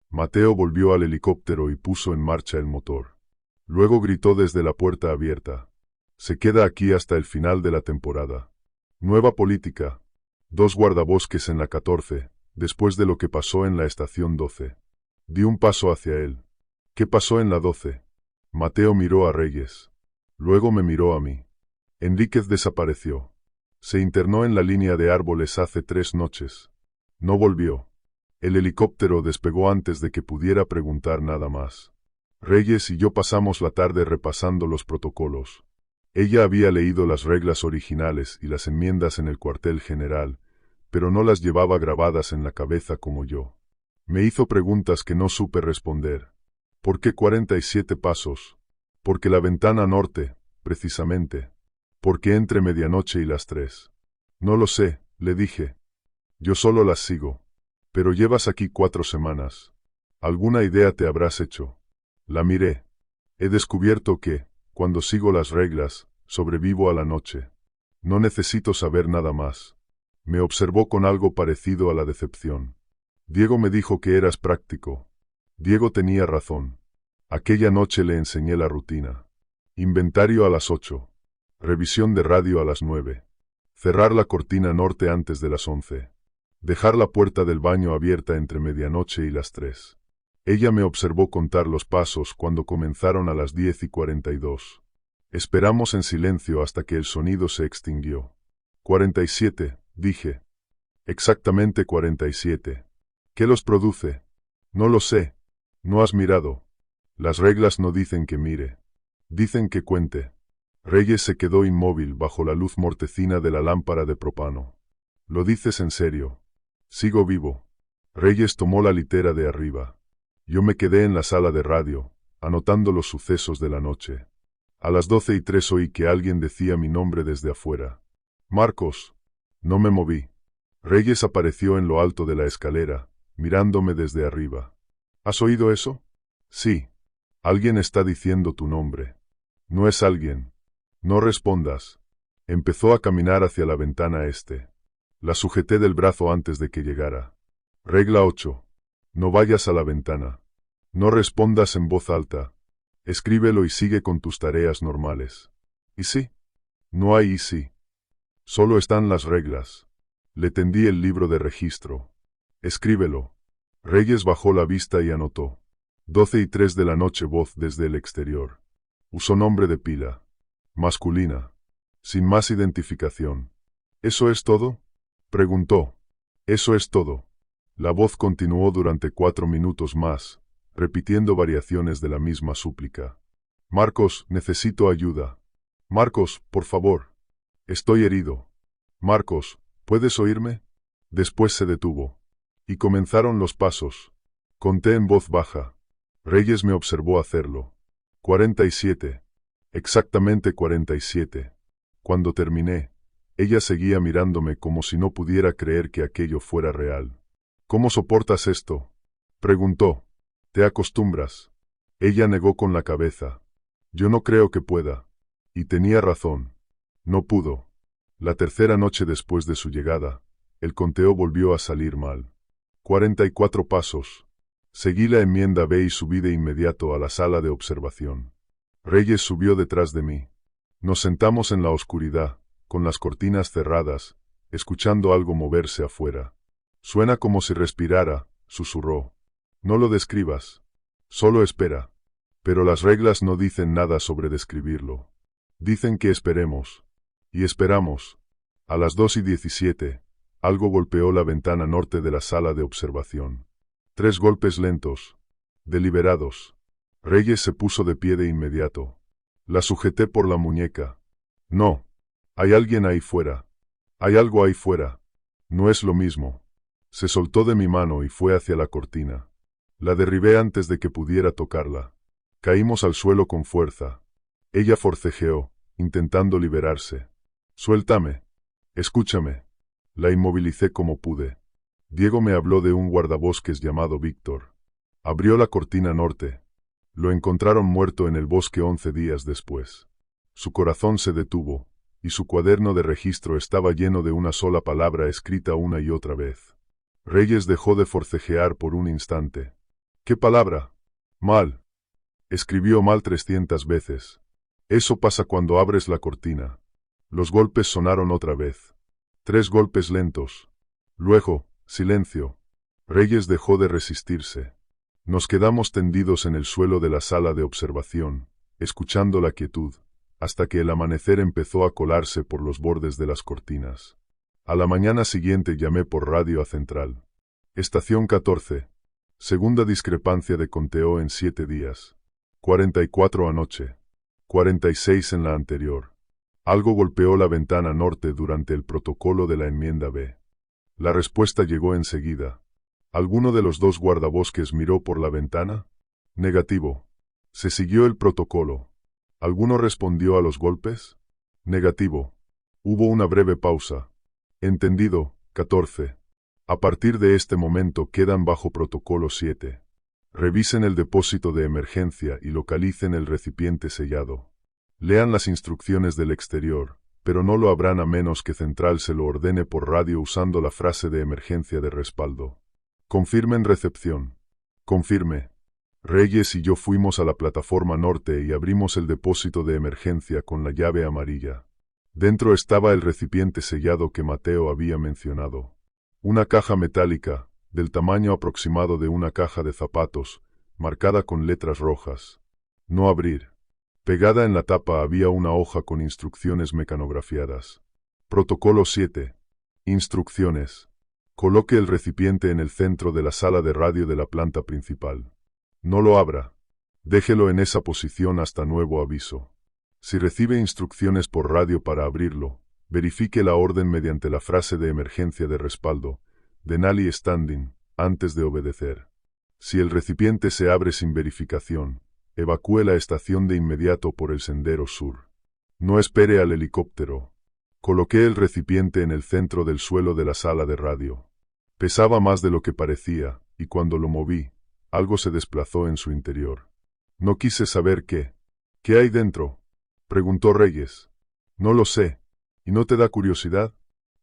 [SPEAKER 1] Mateo volvió al helicóptero y puso en marcha el motor. Luego gritó desde la puerta abierta. Se queda aquí hasta el final de la temporada. Nueva política. 2 guardabosques en la 14, después de lo que pasó en la estación 12. Di un paso hacia él. ¿Qué pasó en la 12? Mateo miró a Reyes. Luego me miró a mí. Enríquez desapareció. Se internó en la línea de árboles hace 3 noches. No volvió. El helicóptero despegó antes de que pudiera preguntar nada más. Reyes y yo pasamos la tarde repasando los protocolos. Ella había leído las reglas originales y las enmiendas en el cuartel general, pero no las llevaba grabadas en la cabeza como yo. Me hizo preguntas que no supe responder. ¿Por qué 47 pasos? Porque la ventana norte, precisamente. Porque entre medianoche y las 3. No lo sé, le dije. Yo solo las sigo. Pero llevas aquí 4 semanas. ¿Alguna idea te habrás hecho? La miré. He descubierto que, cuando sigo las reglas, sobrevivo a la noche. No necesito saber nada más. Me observó con algo parecido a la decepción. Diego me dijo que eras práctico. Diego tenía razón. Aquella noche le enseñé la rutina. Inventario a las 8. Revisión de radio a las 9. Cerrar la cortina norte antes de las 11. Dejar la puerta del baño abierta entre medianoche y las 3. Ella me observó contar los pasos cuando comenzaron a las 10:42. Esperamos en silencio hasta que el sonido se extinguió. 47, dije. Exactamente 47. ¿Qué los produce? No lo sé. No has mirado. Las reglas no dicen que mire. Dicen que cuente. Reyes se quedó inmóvil bajo la luz mortecina de la lámpara de propano. ¿Lo dices en serio? Sigo vivo. Reyes tomó la litera de arriba. Yo me quedé en la sala de radio, anotando los sucesos de la noche. A las 12:03 oí que alguien decía mi nombre desde afuera. Marcos. No me moví. Reyes apareció en lo alto de la escalera, mirándome desde arriba. ¿Has oído eso? Sí. Alguien está diciendo tu nombre. No es alguien. No respondas. Empezó a caminar hacia la ventana este. La sujeté del brazo antes de que llegara. Regla 8. No vayas a la ventana. No respondas en voz alta. Escríbelo y sigue con tus tareas normales. ¿Y sí? No hay y sí. Solo están las reglas. Le tendí el libro de registro. Escríbelo. Reyes bajó la vista y anotó. 12:03 de la noche, voz desde el exterior. Usó nombre de pila. Masculina. Sin más identificación. ¿Eso es todo? Preguntó. Eso es todo. La voz continuó durante 4 minutos más, repitiendo variaciones de la misma súplica. Marcos, necesito ayuda. Marcos, por favor. Estoy herido. Marcos, ¿puedes oírme? Después se detuvo. Y comenzaron los pasos. Conté en voz baja. Reyes me observó hacerlo. 47. Exactamente 47. Cuando terminé, ella seguía mirándome como si no pudiera creer que aquello fuera real. ¿Cómo soportas esto?, preguntó. ¿Te acostumbras? Ella negó con la cabeza. Yo no creo que pueda. Y tenía razón. No pudo. La tercera noche después de su llegada, el conteo volvió a salir mal. 44 pasos. Seguí la enmienda B y subí de inmediato a la sala de observación. Reyes subió detrás de mí. Nos sentamos en la oscuridad, con las cortinas cerradas, escuchando algo moverse afuera. Suena como si respirara, susurró. No lo describas. Solo espera. Pero las reglas no dicen nada sobre describirlo. Dicen que esperemos. Y esperamos. A las 2:17, algo golpeó la ventana norte de la sala de observación. 3 golpes lentos, deliberados. Reyes se puso de pie de inmediato. La sujeté por la muñeca. No. Hay alguien ahí fuera. Hay algo ahí fuera. No es lo mismo. Se soltó de mi mano y fue hacia la cortina. La derribé antes de que pudiera tocarla. Caímos al suelo con fuerza. Ella forcejeó, intentando liberarse. Suéltame. Escúchame. La inmovilicé como pude. Diego me habló de un guardabosques llamado Víctor. Abrió la cortina norte. Lo encontraron muerto en el bosque 11 días después. Su corazón se detuvo, y su cuaderno de registro estaba lleno de una sola palabra escrita una y otra vez. Reyes dejó de forcejear por un instante. ¿Qué palabra? Mal. Escribió mal 300 veces. Eso pasa cuando abres la cortina. Los golpes sonaron otra vez. 3 golpes lentos. Luego, silencio. Reyes dejó de resistirse. Nos quedamos tendidos en el suelo de la sala de observación, escuchando la quietud, hasta que el amanecer empezó a colarse por los bordes de las cortinas. A la mañana siguiente llamé por radio a Central. Estación 14. Segunda discrepancia de conteo en 7 días. 44 anoche. 46 en la anterior. Algo golpeó la ventana norte durante el protocolo de la enmienda B. La respuesta llegó enseguida. ¿Alguno de los 2 guardabosques miró por la ventana? Negativo. Se siguió el protocolo. ¿Alguno respondió a los golpes? Negativo. Hubo una breve pausa. Entendido. 14. A partir de este momento quedan bajo protocolo 7. Revisen el depósito de emergencia y localicen el recipiente sellado. Lean las instrucciones del exterior, pero no lo habrán a menos que Central se lo ordene por radio usando la frase de emergencia de respaldo. Confirmen recepción. Confirme. Reyes y yo fuimos a la plataforma norte y abrimos el depósito de emergencia con la llave amarilla. Dentro estaba el recipiente sellado que Mateo había mencionado. Una caja metálica, del tamaño aproximado de una caja de zapatos, marcada con letras rojas. No abrir. Pegada en la tapa había una hoja con instrucciones mecanografiadas. Protocolo 7. Instrucciones. Coloque el recipiente en el centro de la sala de radio de la planta principal. No lo abra. Déjelo en esa posición hasta nuevo aviso. Si recibe instrucciones por radio para abrirlo, verifique la orden mediante la frase de emergencia de respaldo, Denali Standing, antes de obedecer. Si el recipiente se abre sin verificación, evacúe la estación de inmediato por el sendero sur. No espere al helicóptero. Coloqué el recipiente en el centro del suelo de la sala de radio. Pesaba más de lo que parecía, y cuando lo moví, algo se desplazó en su interior. No quise saber qué. ¿Qué hay dentro?, preguntó Reyes. No lo sé. ¿Y no te da curiosidad?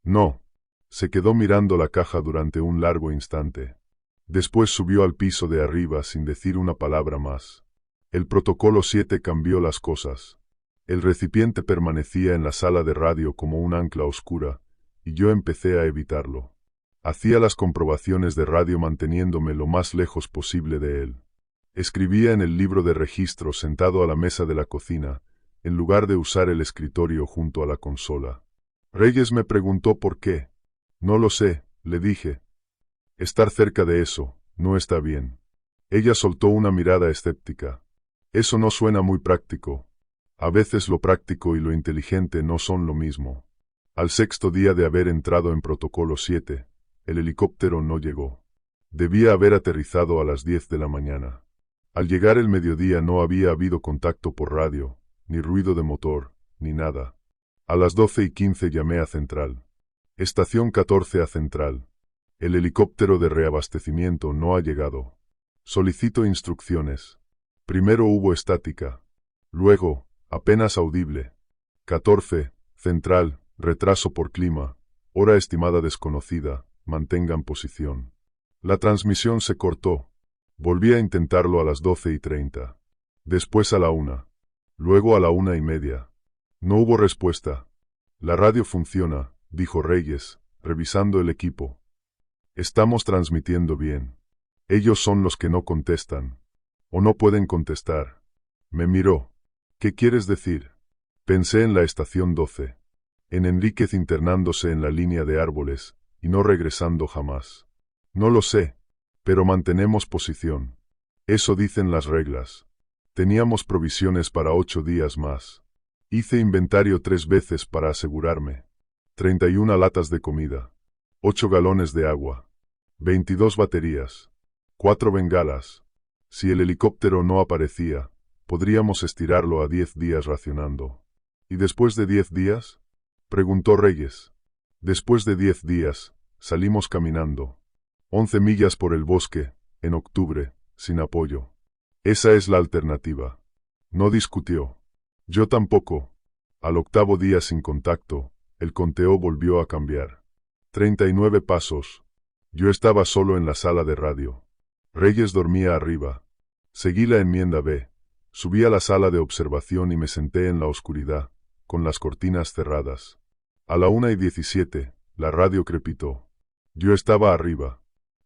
[SPEAKER 1] No. Se quedó mirando la caja durante un largo instante. Después subió al piso de arriba sin decir una palabra más. El protocolo 7 cambió las cosas. El recipiente permanecía en la sala de radio como un ancla oscura, y yo empecé a evitarlo. Hacía las comprobaciones de radio manteniéndome lo más lejos posible de él. Escribía en el libro de registro sentado a la mesa de la cocina, en lugar de usar el escritorio junto a la consola. Reyes me preguntó por qué. No lo sé, le dije. Estar cerca de eso, no está bien. Ella soltó una mirada escéptica. Eso no suena muy práctico. A veces lo práctico y lo inteligente no son lo mismo. Al 6.º día de haber entrado en protocolo 7, El helicóptero no llegó. Debía haber aterrizado a las 10 de la mañana. Al llegar el mediodía no había habido contacto por radio, ni ruido de motor, ni nada. A las 12:15 llamé a Central. Estación 14 a Central. El helicóptero de reabastecimiento no ha llegado. Solicito instrucciones. Primero hubo estática. Luego, apenas audible. 14, Central, retraso por clima. Hora estimada desconocida, mantengan posición. La transmisión se cortó. Volví a intentarlo a las 12:30. Después a la 1. Luego a la 1:30. No hubo respuesta. La radio funciona, dijo Reyes, revisando el equipo. Estamos transmitiendo bien. Ellos son los que no contestan. O no pueden contestar. Me miró. ¿Qué quieres decir? Pensé en la estación 12. En Enríquez internándose en la línea de árboles, y no regresando jamás. No lo sé, pero mantenemos posición. Eso dicen las reglas. Teníamos provisiones para 8 días más. Hice inventario 3 veces para asegurarme. 31 latas de comida. 8 galones de agua. 22 baterías. 4 bengalas. Si el helicóptero no aparecía, podríamos estirarlo a 10 días racionando. ¿Y después de 10 días? Preguntó Reyes. Después de 10 días, salimos caminando. 11 millas por el bosque, en octubre, sin apoyo. Esa es la alternativa. No discutió. Yo tampoco. Al 8º día sin contacto, el conteo volvió a cambiar. 39 pasos. Yo estaba solo en la sala de radio. Reyes dormía arriba. Seguí la enmienda B. Subí a la sala de observación y me senté en la oscuridad, con las cortinas cerradas. A la 1:17, la radio crepitó. Yo estaba arriba.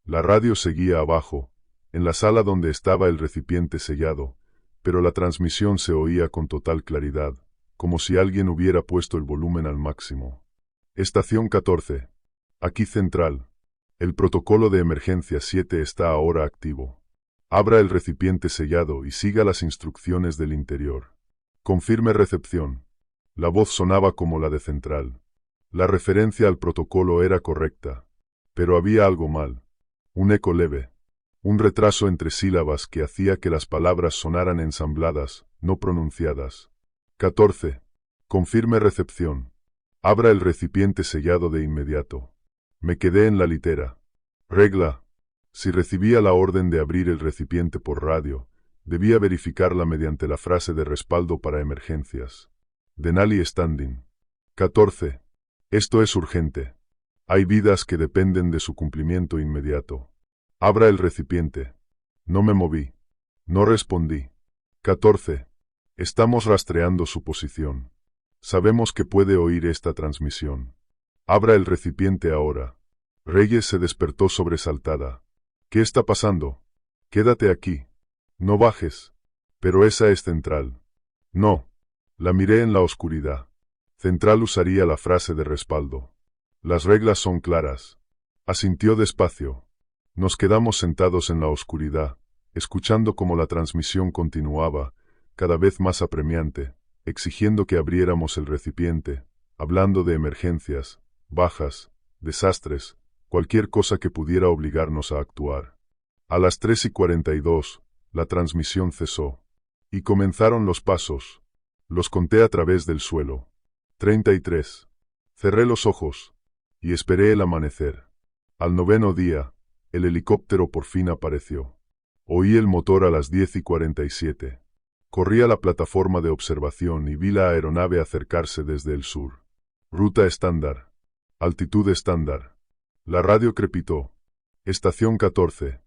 [SPEAKER 1] La radio seguía abajo, en la sala donde estaba el recipiente sellado, pero la transmisión se oía con total claridad, como si alguien hubiera puesto el volumen al máximo. Estación 14. Aquí Central. El protocolo de emergencia 7 está ahora activo. Abra el recipiente sellado y siga las instrucciones del interior. Confirme recepción. La voz sonaba como la de Central. La referencia al protocolo era correcta, pero había algo mal. Un eco leve. Un retraso entre sílabas que hacía que las palabras sonaran ensambladas, no pronunciadas. 14. Confirme recepción. Abra el recipiente sellado de inmediato. Me quedé en la litera. Regla. Si recibía la orden de abrir el recipiente por radio, debía verificarla mediante la frase de respaldo para emergencias. Denali Standing. 14. Esto es urgente. Hay vidas que dependen de su cumplimiento inmediato. Abra el recipiente. No me moví. No respondí. 14. Estamos rastreando su posición. Sabemos que puede oír esta transmisión. Abra el recipiente ahora. Reyes se despertó sobresaltada. ¿Qué está pasando? Quédate aquí. No bajes. Pero esa es Central. No. La miré en la oscuridad. Central usaría la frase de respaldo. Las reglas son claras. Asintió despacio. Nos quedamos sentados en la oscuridad, escuchando cómo la transmisión continuaba, cada vez más apremiante, exigiendo que abriéramos el recipiente, hablando de emergencias, bajas, desastres, cualquier cosa que pudiera obligarnos a actuar. A las 3:42, la transmisión cesó. Y comenzaron los pasos. Los conté a través del suelo. 33. Cerré los ojos. Y esperé el amanecer. Al 9º día, el helicóptero por fin apareció. Oí el motor a las 10:47. Corrí a la plataforma de observación y vi la aeronave acercarse desde el sur. Ruta estándar. Altitud estándar. La radio crepitó. Estación 14.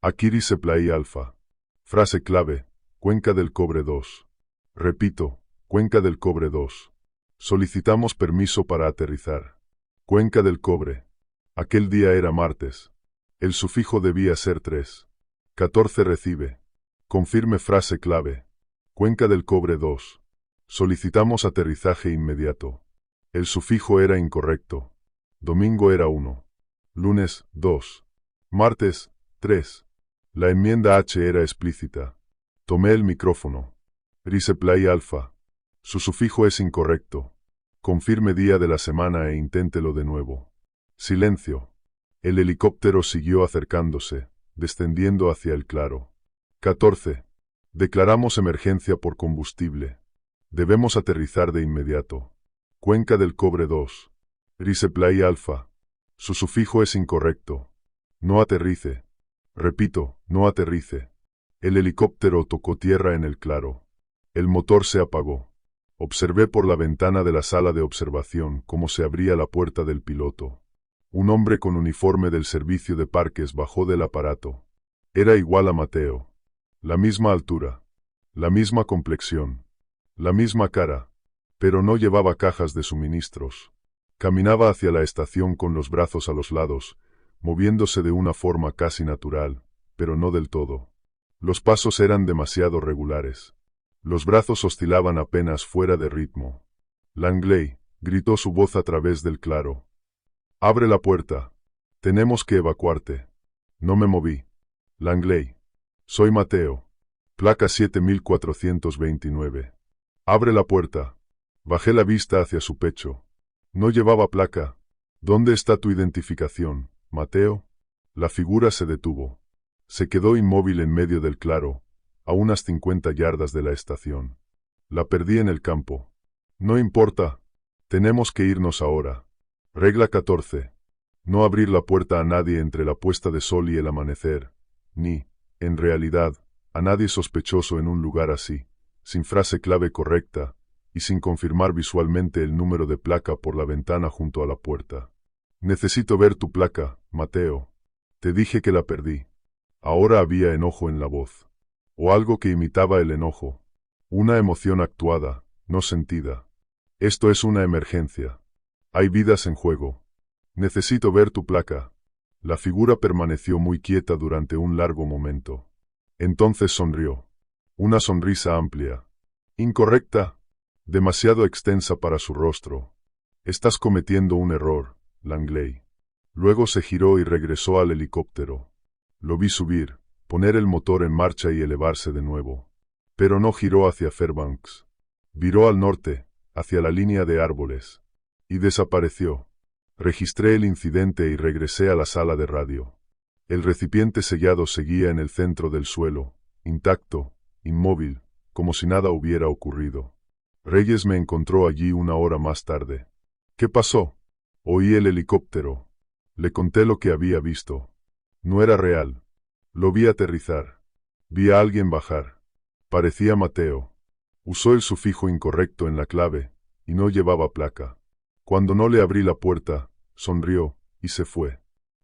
[SPEAKER 1] Akiri Seplai Alfa. Frase clave. Cuenca del Cobre 2. Repito, Cuenca del Cobre 2. Solicitamos permiso para aterrizar. Cuenca del Cobre. Aquel día era martes. El sufijo debía ser 3. 14 recibe. Confirme frase clave. Cuenca del Cobre 2. Solicitamos aterrizaje inmediato. El sufijo era incorrecto. Domingo era 1. Lunes, 2. Martes, 3. La enmienda H era explícita. Tomé el micrófono. Riseplay Alfa. Su sufijo es incorrecto. Confirme día de la semana e inténtelo de nuevo. Silencio. El helicóptero siguió acercándose, descendiendo hacia el claro. 14. Declaramos emergencia por combustible. Debemos aterrizar de inmediato. Cuenca del Cobre 2. Resupply Alpha. Su sufijo es incorrecto. No aterrice. Repito, no aterrice. El helicóptero tocó tierra en el claro. El motor se apagó. Observé por la ventana de la sala de observación cómo se abría la puerta del piloto. Un hombre con uniforme del servicio de parques bajó del aparato. Era igual a Mateo. La misma altura. La misma complexión. La misma cara. Pero no llevaba cajas de suministros. Caminaba hacia la estación con los brazos a los lados, moviéndose de una forma casi natural, pero no del todo. Los pasos eran demasiado regulares. Los brazos oscilaban apenas fuera de ritmo. Langley, gritó su voz a través del claro. Abre la puerta. Tenemos que evacuarte. No me moví. Langley. Soy Mateo. Placa 7429. Abre la puerta. Bajé la vista hacia su pecho. No llevaba placa. ¿Dónde está tu identificación, Mateo? La figura se detuvo. Se quedó inmóvil en medio del claro, a unas 50 yardas de la estación. La perdí en el campo. No importa. Tenemos que irnos ahora. Regla 14. No abrir la puerta a nadie entre la puesta de sol y el amanecer, ni, en realidad, a nadie sospechoso en un lugar así, sin frase clave correcta, y sin confirmar visualmente el número de placa por la ventana junto a la puerta. Necesito ver tu placa, Mateo. Te dije que la perdí. Ahora había enojo en la voz. O algo que imitaba el enojo. Una emoción actuada, no sentida. Esto es una emergencia. Hay vidas en juego. Necesito ver tu placa. La figura permaneció muy quieta durante un largo momento. Entonces sonrió. Una sonrisa amplia. Incorrecta. Demasiado extensa para su rostro. Estás cometiendo un error, Langley. Luego se giró y regresó al helicóptero. Lo vi subir, poner el motor en marcha y elevarse de nuevo. Pero no giró hacia Fairbanks. Viró al norte, hacia la línea de árboles. Y desapareció. Registré el incidente y regresé a la sala de radio. El recipiente sellado seguía en el centro del suelo, intacto, inmóvil, como si nada hubiera ocurrido. Reyes me encontró allí una hora más tarde. ¿Qué pasó? Oí el helicóptero. Le conté lo que había visto. No era real. Lo vi aterrizar. Vi a alguien bajar. Parecía Mateo. Usó el sufijo incorrecto en la clave, y no llevaba placa. Cuando no le abrí la puerta, sonrió, y se fue.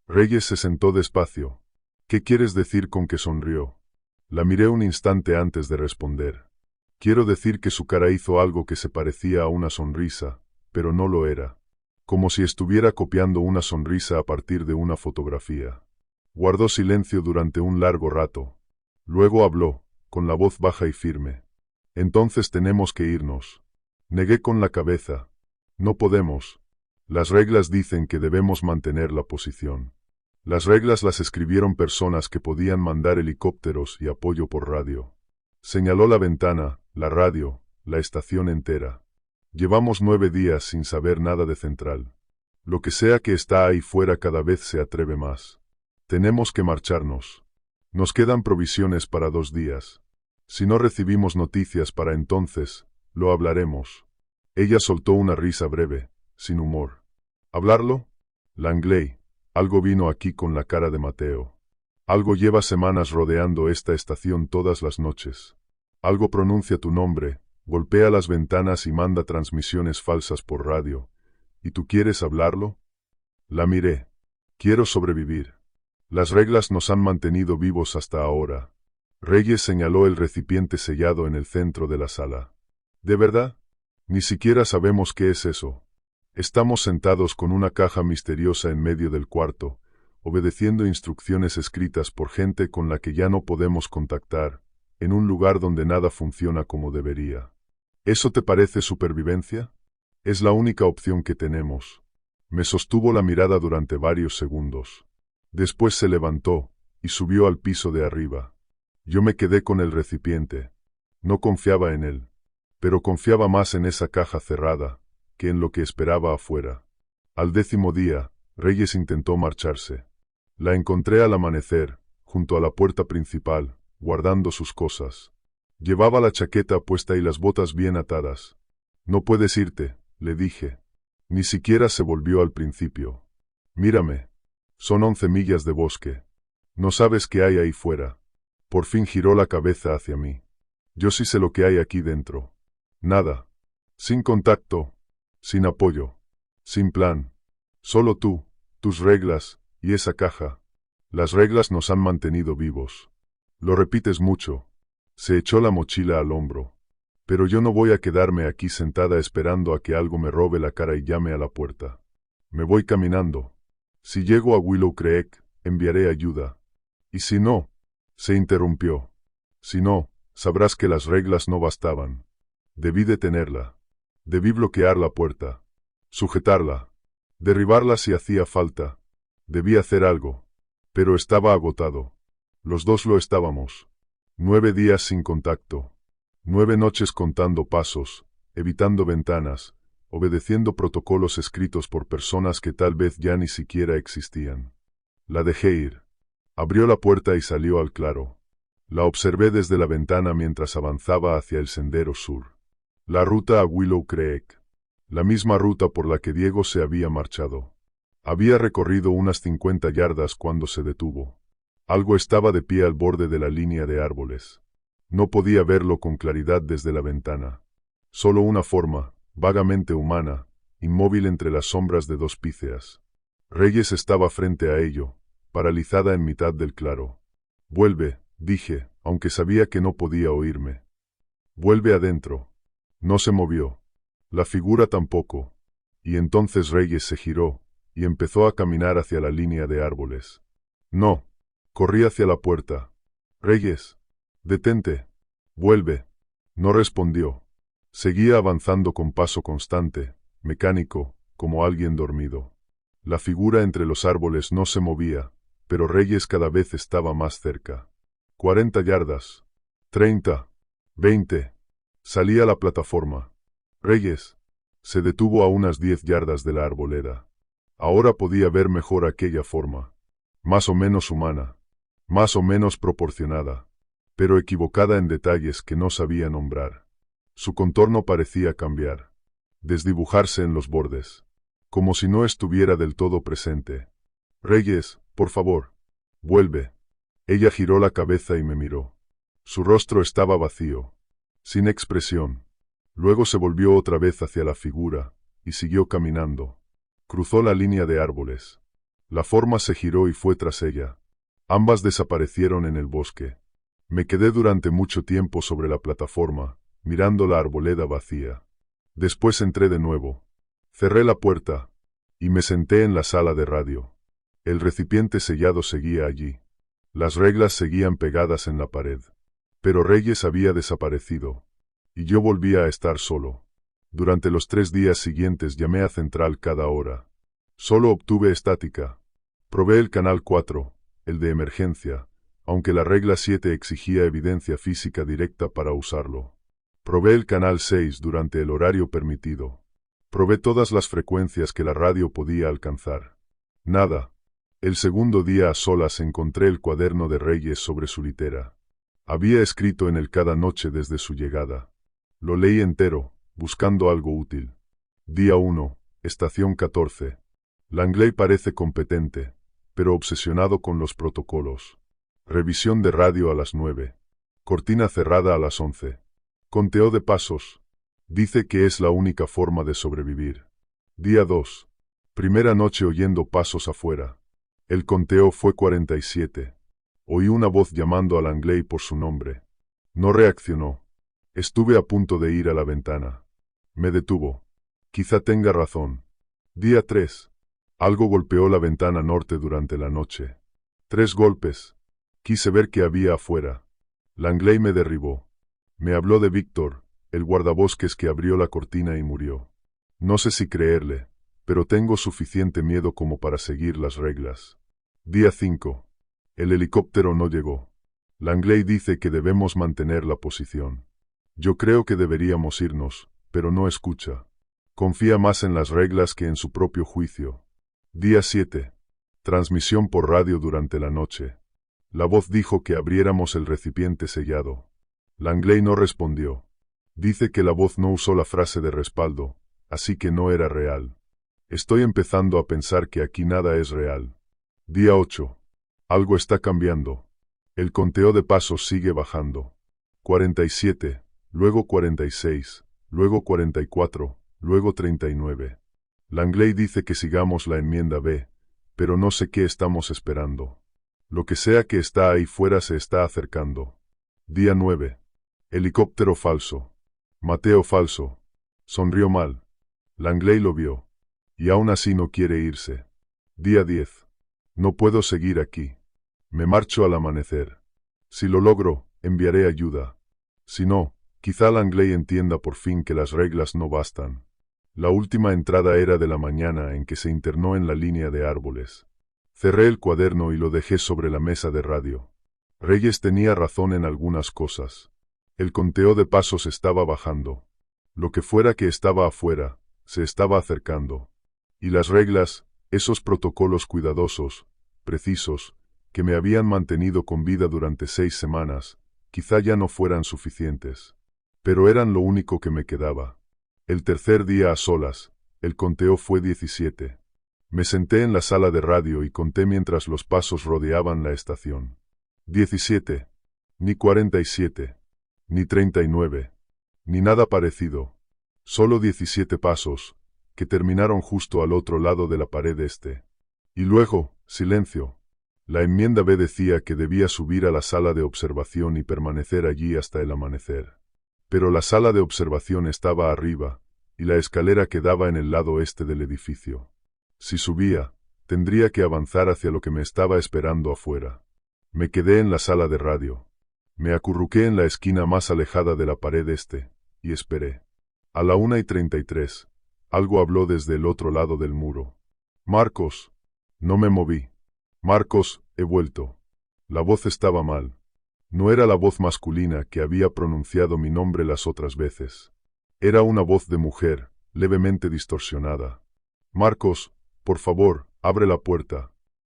[SPEAKER 1] Reyes se sentó despacio. ¿Qué quieres decir con que sonrió? La miré un instante antes de responder. Quiero decir que su cara hizo algo que se parecía a una sonrisa, pero no lo era. Como si estuviera copiando una sonrisa a partir de una fotografía. Guardó silencio durante un largo rato. Luego habló, con la voz baja y firme. Entonces tenemos que irnos. Negué con la cabeza. No podemos. Las reglas dicen que debemos mantener la posición. Las reglas las escribieron personas que podían mandar helicópteros y apoyo por radio. Señaló la ventana, la radio, la estación entera. Llevamos 9 días sin saber nada de Central. Lo que sea que está ahí fuera cada vez se atreve más. Tenemos que marcharnos. Nos quedan provisiones para 2 días. Si no recibimos noticias para entonces, lo hablaremos. Ella soltó una risa breve, sin humor. ¿Hablarlo? Langley, algo vino aquí con la cara de Mateo. Algo lleva semanas rodeando esta estación todas las noches. Algo pronuncia tu nombre, golpea las ventanas y manda transmisiones falsas por radio. ¿Y tú quieres hablarlo? La miré. Quiero sobrevivir. Las reglas nos han mantenido vivos hasta ahora. Reyes señaló el recipiente sellado en el centro de la sala. ¿De verdad? Ni siquiera sabemos qué es eso. Estamos sentados con una caja misteriosa en medio del cuarto, obedeciendo instrucciones escritas por gente con la que ya no podemos contactar, en un lugar donde nada funciona como debería. ¿Eso te parece supervivencia? Es la única opción que tenemos. Me sostuvo la mirada durante varios segundos. Después se levantó, y subió al piso de arriba. Yo me quedé con el recipiente. No confiaba en él, pero confiaba más en esa caja cerrada, que en lo que esperaba afuera. Al 10º día, Reyes intentó marcharse. La encontré al amanecer, junto a la puerta principal, guardando sus cosas. Llevaba la chaqueta puesta y las botas bien atadas. No puedes irte, le dije. Ni siquiera se volvió al principio. Mírame. Son 11 millas de bosque. No sabes qué hay ahí fuera. Por fin giró la cabeza hacia mí. Yo sí sé lo que hay aquí dentro. Nada. Sin contacto. Sin apoyo. Sin plan. Solo tú, tus reglas, y esa caja. Las reglas nos han mantenido vivos. Lo repites mucho. Se echó la mochila al hombro. Pero yo no voy a quedarme aquí sentada esperando a que algo me robe la cara y llame a la puerta. Me voy caminando. Si llego a Willow Creek, enviaré ayuda. Y si no, se interrumpió. Si no, sabrás que las reglas no bastaban. Debí detenerla. Debí bloquear la puerta. Sujetarla. Derribarla si hacía falta. Debí hacer algo. Pero estaba agotado. Los dos lo estábamos. 9 días sin contacto. 9 noches contando pasos, evitando ventanas, obedeciendo protocolos escritos por personas que tal vez ya ni siquiera existían. La dejé ir. Abrió la puerta y salió al claro. La observé desde la ventana mientras avanzaba hacia el sendero sur. La ruta a Willow Creek. La misma ruta por la que Diego se había marchado. Había recorrido unas 50 yardas cuando se detuvo. Algo estaba de pie al borde de la línea de árboles. No podía verlo con claridad desde la ventana. Solo una forma, vagamente humana, inmóvil entre las sombras de dos píceas. Reyes estaba frente a ello, paralizada en mitad del claro. Vuelve, dije, aunque sabía que no podía oírme. Vuelve adentro. No se movió. La figura tampoco. Y entonces Reyes se giró, y empezó a caminar hacia la línea de árboles. No. Corrí hacia la puerta. Reyes. Detente. Vuelve. No respondió. Seguía avanzando con paso constante, mecánico, como alguien dormido. La figura entre los árboles no se movía, pero Reyes cada vez estaba más cerca. 40 yardas. 30. 20. Salí a la plataforma. Reyes. Se detuvo a unas 10 yardas de la arboleda. Ahora podía ver mejor aquella forma. Más o menos humana. Más o menos proporcionada. Pero equivocada en detalles que no sabía nombrar. Su contorno parecía cambiar. Desdibujarse en los bordes. Como si no estuviera del todo presente. Reyes, por favor. Vuelve. Ella giró la cabeza y me miró. Su rostro estaba vacío. Sin expresión. Luego se volvió otra vez hacia la figura, y siguió caminando. Cruzó la línea de árboles. La forma se giró y fue tras ella. Ambas desaparecieron en el bosque. Me quedé durante mucho tiempo sobre la plataforma, mirando la arboleda vacía. Después entré de nuevo. Cerré la puerta, y me senté en la sala de radio. El recipiente sellado seguía allí. Las reglas seguían pegadas en la pared. Pero Reyes había desaparecido. Y yo volvía a estar solo. Durante los 3 días siguientes llamé a Central cada hora. Solo obtuve estática. Probé el canal 4, el de emergencia, aunque la regla 7 exigía evidencia física directa para usarlo. Probé el canal 6 durante el horario permitido. Probé todas las frecuencias que la radio podía alcanzar. Nada. El segundo día a solas encontré el cuaderno de Reyes sobre su litera. Había escrito en él cada noche desde su llegada. Lo leí entero, buscando algo útil. Día 1, estación 14. Langley parece competente, pero obsesionado con los protocolos. Revisión de radio a las 9. Cortina cerrada a las 11. Conteo de pasos. Dice que es la única forma de sobrevivir. Día 2. Primera noche oyendo pasos afuera. El conteo fue 47. Oí una voz llamando a Langley por su nombre. No reaccionó. Estuve a punto de ir a la ventana. Me detuvo. Quizá tenga razón. Día 3. Algo golpeó la ventana norte durante la noche. 3 golpes. Quise ver qué había afuera. Langley me derribó. Me habló de Víctor, el guardabosques que abrió la cortina y murió. No sé si creerle, pero tengo suficiente miedo como para seguir las reglas. Día 5. El helicóptero no llegó. Langley dice que debemos mantener la posición. Yo creo que deberíamos irnos, pero no escucha. Confía más en las reglas que en su propio juicio. Día 7. Transmisión por radio durante la noche. La voz dijo que abriéramos el recipiente sellado. Langley no respondió. Dice que la voz no usó la frase de respaldo, así que no era real. Estoy empezando a pensar que aquí nada es real. Día 8. Algo está cambiando. El conteo de pasos sigue bajando. 47, luego 46, luego 44, luego 39. Langley dice que sigamos la enmienda B, pero no sé qué estamos esperando. Lo que sea que está ahí fuera se está acercando. Día 9. Helicóptero falso. Mateo falso. Sonrió mal. Langley lo vio. Y aún así no quiere irse. Día 10. No puedo seguir aquí. Me marcho al amanecer. Si lo logro, enviaré ayuda. Si no, quizá Langley entienda por fin que las reglas no bastan. La última entrada era de la mañana en que se internó en la línea de árboles. Cerré el cuaderno y lo dejé sobre la mesa de radio. Reyes tenía razón en algunas cosas. El conteo de pasos estaba bajando. Lo que fuera que estaba afuera, se estaba acercando. Y las reglas, esos protocolos cuidadosos, precisos, que me habían mantenido con vida durante 6 semanas, quizá ya no fueran suficientes. Pero eran lo único que me quedaba. El tercer día a solas, el conteo fue 17. Me senté en la sala de radio y conté mientras los pasos rodeaban la estación. 17. Ni 47. Ni 39. Ni nada parecido. Solo 17 pasos, que terminaron justo al otro lado de la pared este. Y luego, silencio. La enmienda B decía que debía subir a la sala de observación y permanecer allí hasta el amanecer. Pero la sala de observación estaba arriba, y la escalera quedaba en el lado este del edificio. Si subía, tendría que avanzar hacia lo que me estaba esperando afuera. Me quedé en la sala de radio. Me acurruqué en la esquina más alejada de la pared este, y esperé. A la 1:33, algo habló desde el otro lado del muro. Marcos. No me moví. Marcos, he vuelto. La voz estaba mal. No era la voz masculina que había pronunciado mi nombre las otras veces. Era una voz de mujer, levemente distorsionada. Marcos, por favor, abre la puerta.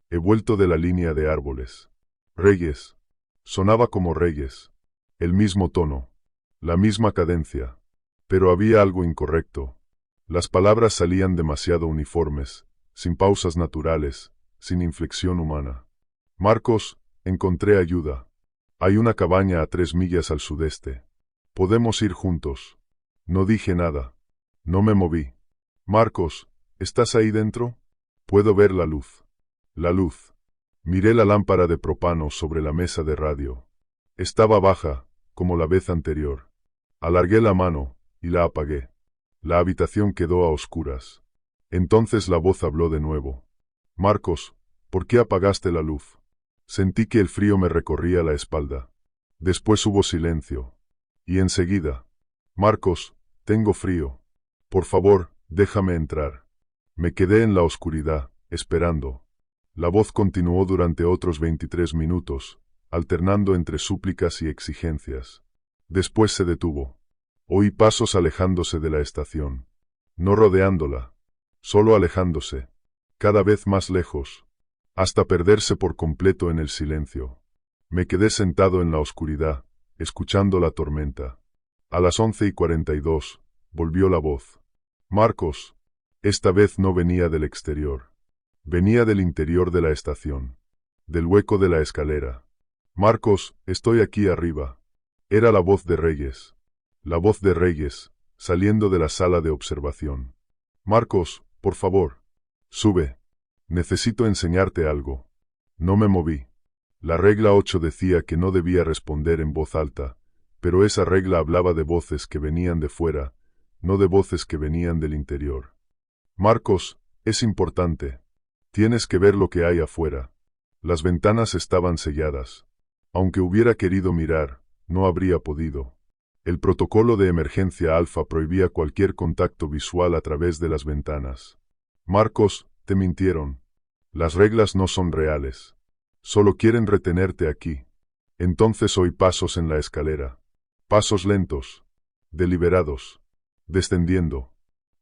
[SPEAKER 1] He vuelto de la línea de árboles. Reyes. Sonaba como Reyes. El mismo tono. La misma cadencia. Pero había algo incorrecto. Las palabras salían demasiado uniformes, sin pausas naturales, sin inflexión humana. Marcos, encontré ayuda. Hay una cabaña a 3 millas al sudeste. Podemos ir juntos. No dije nada. No me moví. Marcos, ¿estás ahí dentro? Puedo ver la luz. La luz. Miré la lámpara de propano sobre la mesa de radio. Estaba baja, como la vez anterior. Alargué la mano, y la apagué. La habitación quedó a oscuras. Entonces la voz habló de nuevo. Marcos, ¿por qué apagaste la luz? Sentí que el frío me recorría la espalda. Después hubo silencio. Y enseguida. Marcos, tengo frío. Por favor, déjame entrar. Me quedé en la oscuridad, esperando. La voz continuó durante otros 23 minutos, alternando entre súplicas y exigencias. Después se detuvo. Oí pasos alejándose de la estación. No rodeándola. Solo alejándose. Cada vez más lejos. Hasta perderse por completo en el silencio. Me quedé sentado en la oscuridad, escuchando la tormenta. A las 11:42, volvió la voz. Marcos. Esta vez no venía del exterior. Venía del interior de la estación. Del hueco de la escalera. Marcos, estoy aquí arriba. Era la voz de Reyes. La voz de Reyes, saliendo de la sala de observación. Marcos, por favor. Sube. Necesito enseñarte algo. No me moví. La regla 8 decía que no debía responder en voz alta, pero esa regla hablaba de voces que venían de fuera, no de voces que venían del interior. Marcos, es importante. Tienes que ver lo que hay afuera. Las ventanas estaban selladas. Aunque hubiera querido mirar, no habría podido. El protocolo de emergencia alfa prohibía cualquier contacto visual a través de las ventanas. Marcos, te mintieron. Las reglas no son reales. Solo quieren retenerte aquí. Entonces oí pasos en la escalera. Pasos lentos. Deliberados. Descendiendo.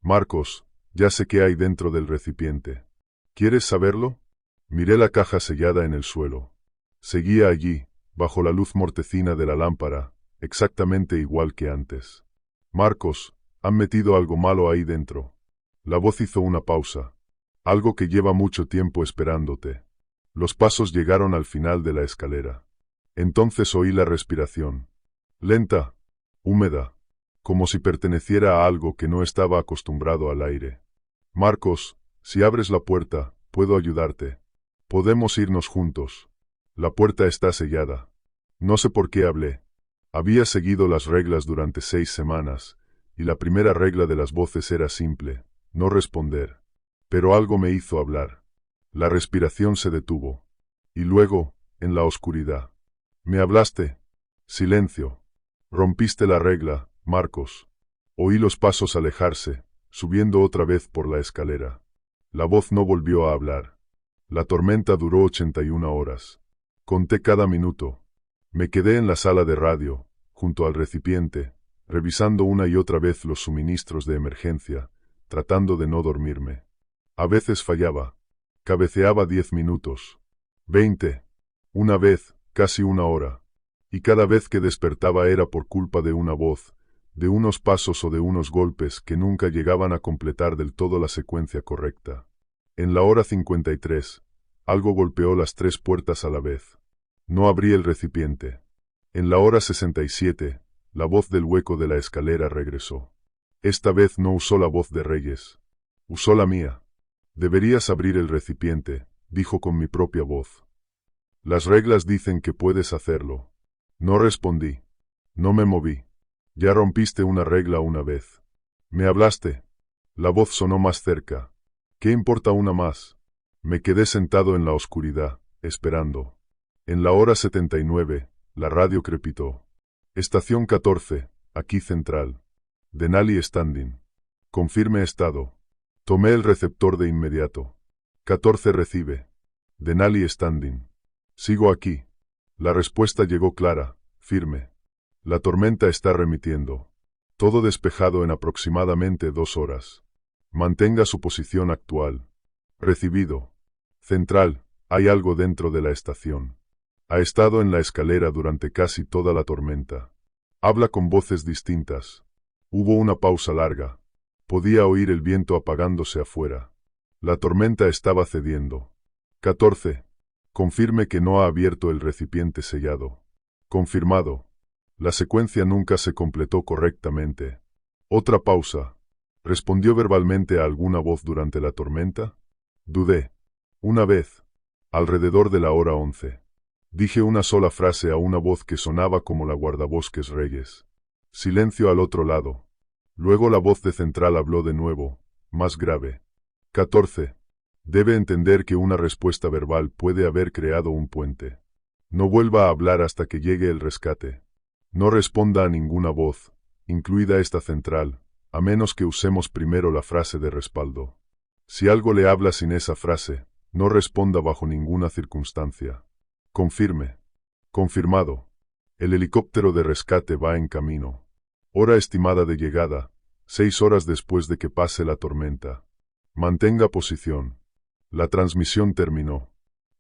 [SPEAKER 1] Marcos, ya sé qué hay dentro del recipiente. ¿Quieres saberlo? Miré la caja sellada en el suelo. Seguía allí, bajo la luz mortecina de la lámpara, exactamente igual que antes. Marcos, han metido algo malo ahí dentro. La voz hizo una pausa. Algo que lleva mucho tiempo esperándote. Los pasos llegaron al final de la escalera. Entonces oí la respiración. Lenta, húmeda, como si perteneciera a algo que no estaba acostumbrado al aire. Marcos, si abres la puerta, puedo ayudarte. Podemos irnos juntos. La puerta está sellada. No sé por qué hablé. Había seguido las reglas durante 6 semanas, y la primera regla de las voces era simple, no responder. Pero algo me hizo hablar. La respiración se detuvo. Y luego, en la oscuridad. ¿Me hablaste? Silencio. Rompiste la regla, Marcos. Oí los pasos alejarse, subiendo otra vez por la escalera. La voz no volvió a hablar. La tormenta duró 81 horas. Conté cada minuto. Me quedé en la sala de radio, junto al recipiente, revisando una y otra vez los suministros de emergencia, tratando de no dormirme. A veces fallaba. Cabeceaba 10 minutos. 20. Una vez, casi una hora. Y cada vez que despertaba era por culpa de una voz, de unos pasos o de unos golpes que nunca llegaban a completar del todo la secuencia correcta. En la hora 53, algo golpeó las 3 puertas a la vez. No abrí el recipiente. En la hora 67, la voz del hueco de la escalera regresó. Esta vez no usó la voz de Reyes. Usó la mía. Deberías abrir el recipiente, dijo con mi propia voz. Las reglas dicen que puedes hacerlo. No respondí. No me moví. Ya rompiste una regla una vez. ¿Me hablaste? La voz sonó más cerca. ¿Qué importa una más? Me quedé sentado en la oscuridad, esperando. En la hora 79, la radio crepitó. Estación 14, aquí central. Denali Standing. Confirme estado. Tomé el receptor de inmediato. 14 recibe. Denali Standing. Sigo aquí. La respuesta llegó clara, firme. La tormenta está remitiendo. Todo despejado en aproximadamente 2 horas. Mantenga su posición actual. Recibido. Central, hay algo dentro de la estación. Ha estado en la escalera durante casi toda la tormenta. Habla con voces distintas. Hubo una pausa larga. Podía oír el viento apagándose afuera. La tormenta estaba cediendo. 14. Confirme que no ha abierto el recipiente sellado. Confirmado. La secuencia nunca se completó correctamente. Otra pausa. ¿Respondió verbalmente a alguna voz durante la tormenta? Dudé. Una vez. Alrededor de la hora 11. Dije una sola frase a una voz que sonaba como la guardabosques Reyes. Silencio al otro lado. Luego la voz de central habló de nuevo, más grave. 14. Debe entender que una respuesta verbal puede haber creado un puente. No vuelva a hablar hasta que llegue el rescate. No responda a ninguna voz, incluida esta central, a menos que usemos primero la frase de respaldo. Si algo le habla sin esa frase, no responda bajo ninguna circunstancia. Confirme. Confirmado. El helicóptero de rescate va en camino. Hora estimada de llegada, 6 horas después de que pase la tormenta. Mantenga posición. La transmisión terminó.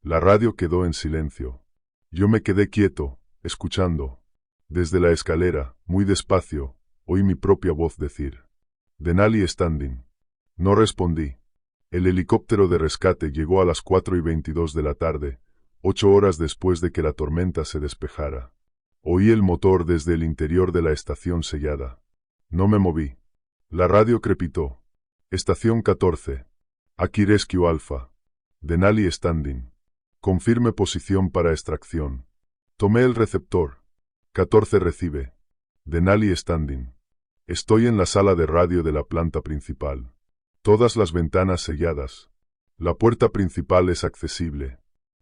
[SPEAKER 1] La radio quedó en silencio. Yo me quedé quieto, escuchando. Desde la escalera, muy despacio, oí mi propia voz decir: Denali Standing. No respondí. El helicóptero de rescate llegó a las 4:22 de la tarde, 8 horas después de que la tormenta se despejara. Oí el motor desde el interior de la estación sellada. No me moví. La radio crepitó. Estación 14. Aquí Rescue Alpha. Denali Standing. Confirme posición para extracción. Tomé el receptor. 14 recibe. Denali Standing. Estoy en la sala de radio de la planta principal. Todas las ventanas selladas. La puerta principal es accesible.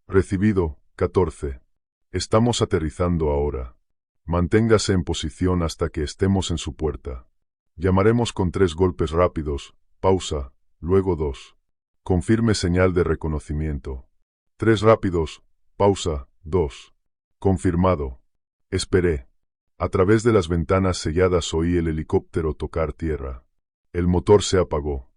[SPEAKER 1] Recibido, 14. Estamos aterrizando ahora. Manténgase en posición hasta que estemos en su puerta. Llamaremos con 3 golpes rápidos, pausa, luego 2. Confirme señal de reconocimiento. 3 rápidos, pausa, 2. Confirmado. Esperé. A través de las ventanas selladas oí el helicóptero tocar tierra. El motor se apagó.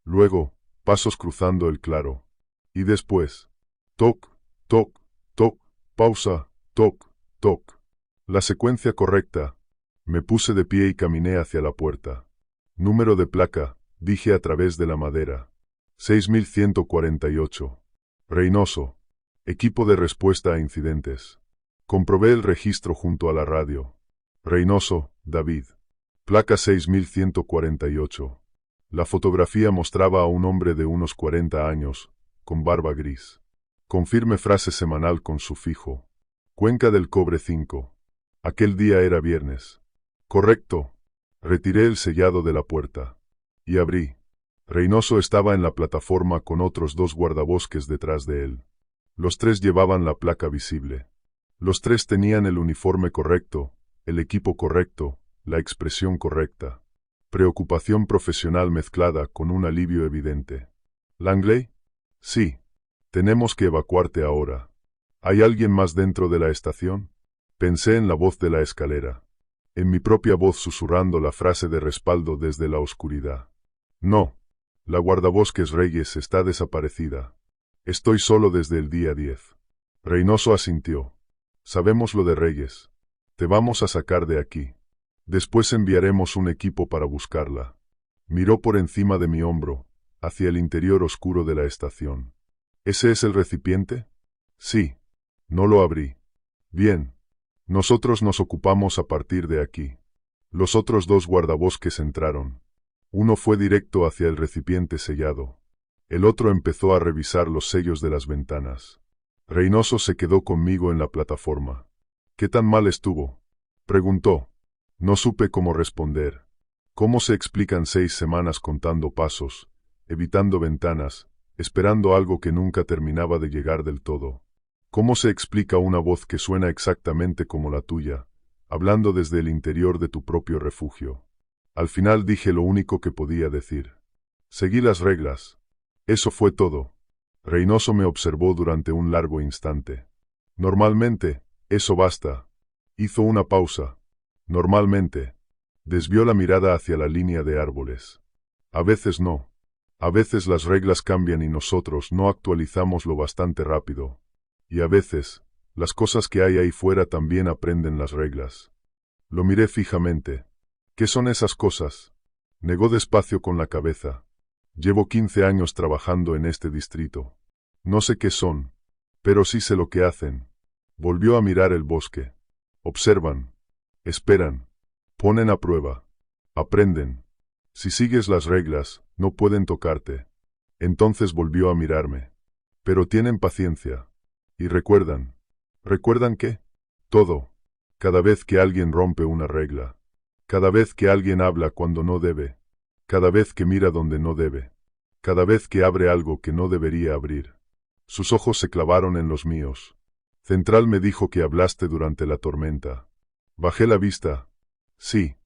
[SPEAKER 1] Luego, pasos cruzando el claro. Y después, toc, toc, toc, pausa, toc, toc. La secuencia correcta. Me puse de pie y caminé hacia la puerta. Número de placa, dije a través de la madera. 6148. Reynoso. Equipo de respuesta a incidentes. Comprobé el registro junto a la radio. Reynoso, David. Placa 6148. La fotografía mostraba a un hombre de unos 40 años, con barba gris. Confirme frase semanal con sufijo. Cuenca del Cobre 5. Aquel día era viernes. Correcto. Retiré el sellado de la puerta. Y abrí. Reynoso estaba en la plataforma con otros 2 guardabosques detrás de él. Los 3 llevaban la placa visible. Los 3 tenían el uniforme correcto, el equipo correcto, la expresión correcta. Preocupación profesional mezclada con un alivio evidente. ¿Langley? Sí. Tenemos que evacuarte ahora. ¿Hay alguien más dentro de la estación? Pensé en la voz de la escalera. En mi propia voz susurrando la frase de respaldo desde la oscuridad. No. La guardabosques Reyes está desaparecida. Estoy solo desde el día 10. Reynoso asintió. Sabemos lo de Reyes. Te vamos a sacar de aquí. Después enviaremos un equipo para buscarla. Miró por encima de mi hombro, hacia el interior oscuro de la estación. ¿Ese es el recipiente? Sí. No lo abrí. Bien. Nosotros nos ocupamos a partir de aquí. Los otros 2 guardabosques entraron. Uno fue directo hacia el recipiente sellado. El otro empezó a revisar los sellos de las ventanas. Reynoso se quedó conmigo en la plataforma. ¿Qué tan mal estuvo? Preguntó. No supe cómo responder. ¿Cómo se explican 6 semanas contando pasos, evitando ventanas, esperando algo que nunca terminaba de llegar del todo? ¿Cómo se explica una voz que suena exactamente como la tuya, hablando desde el interior de tu propio refugio? Al final dije lo único que podía decir. Seguí las reglas. Eso fue todo. Reynoso me observó durante un largo instante. Normalmente, eso basta. Hizo una pausa. Normalmente. Desvió la mirada hacia la línea de árboles. A veces no. A veces las reglas cambian y nosotros no actualizamos lo bastante rápido. Y a veces, las cosas que hay ahí fuera también aprenden las reglas. Lo miré fijamente. ¿Qué son esas cosas? Negó despacio con la cabeza. Llevo 15 años trabajando en este distrito. No sé qué son, pero sí sé lo que hacen. Volvió a mirar el bosque. Observan. Esperan. Ponen a prueba. Aprenden. Si sigues las reglas, no pueden tocarte. Entonces volvió a mirarme. Pero tienen paciencia. Y recuerdan. ¿Recuerdan qué? Todo. Cada vez que alguien rompe una regla. Cada vez que alguien habla cuando no debe. Cada vez que mira donde no debe. Cada vez que abre algo que no debería abrir. Sus ojos se clavaron en los míos. Central me dijo que hablaste durante la tormenta. Bajé la vista. Sí.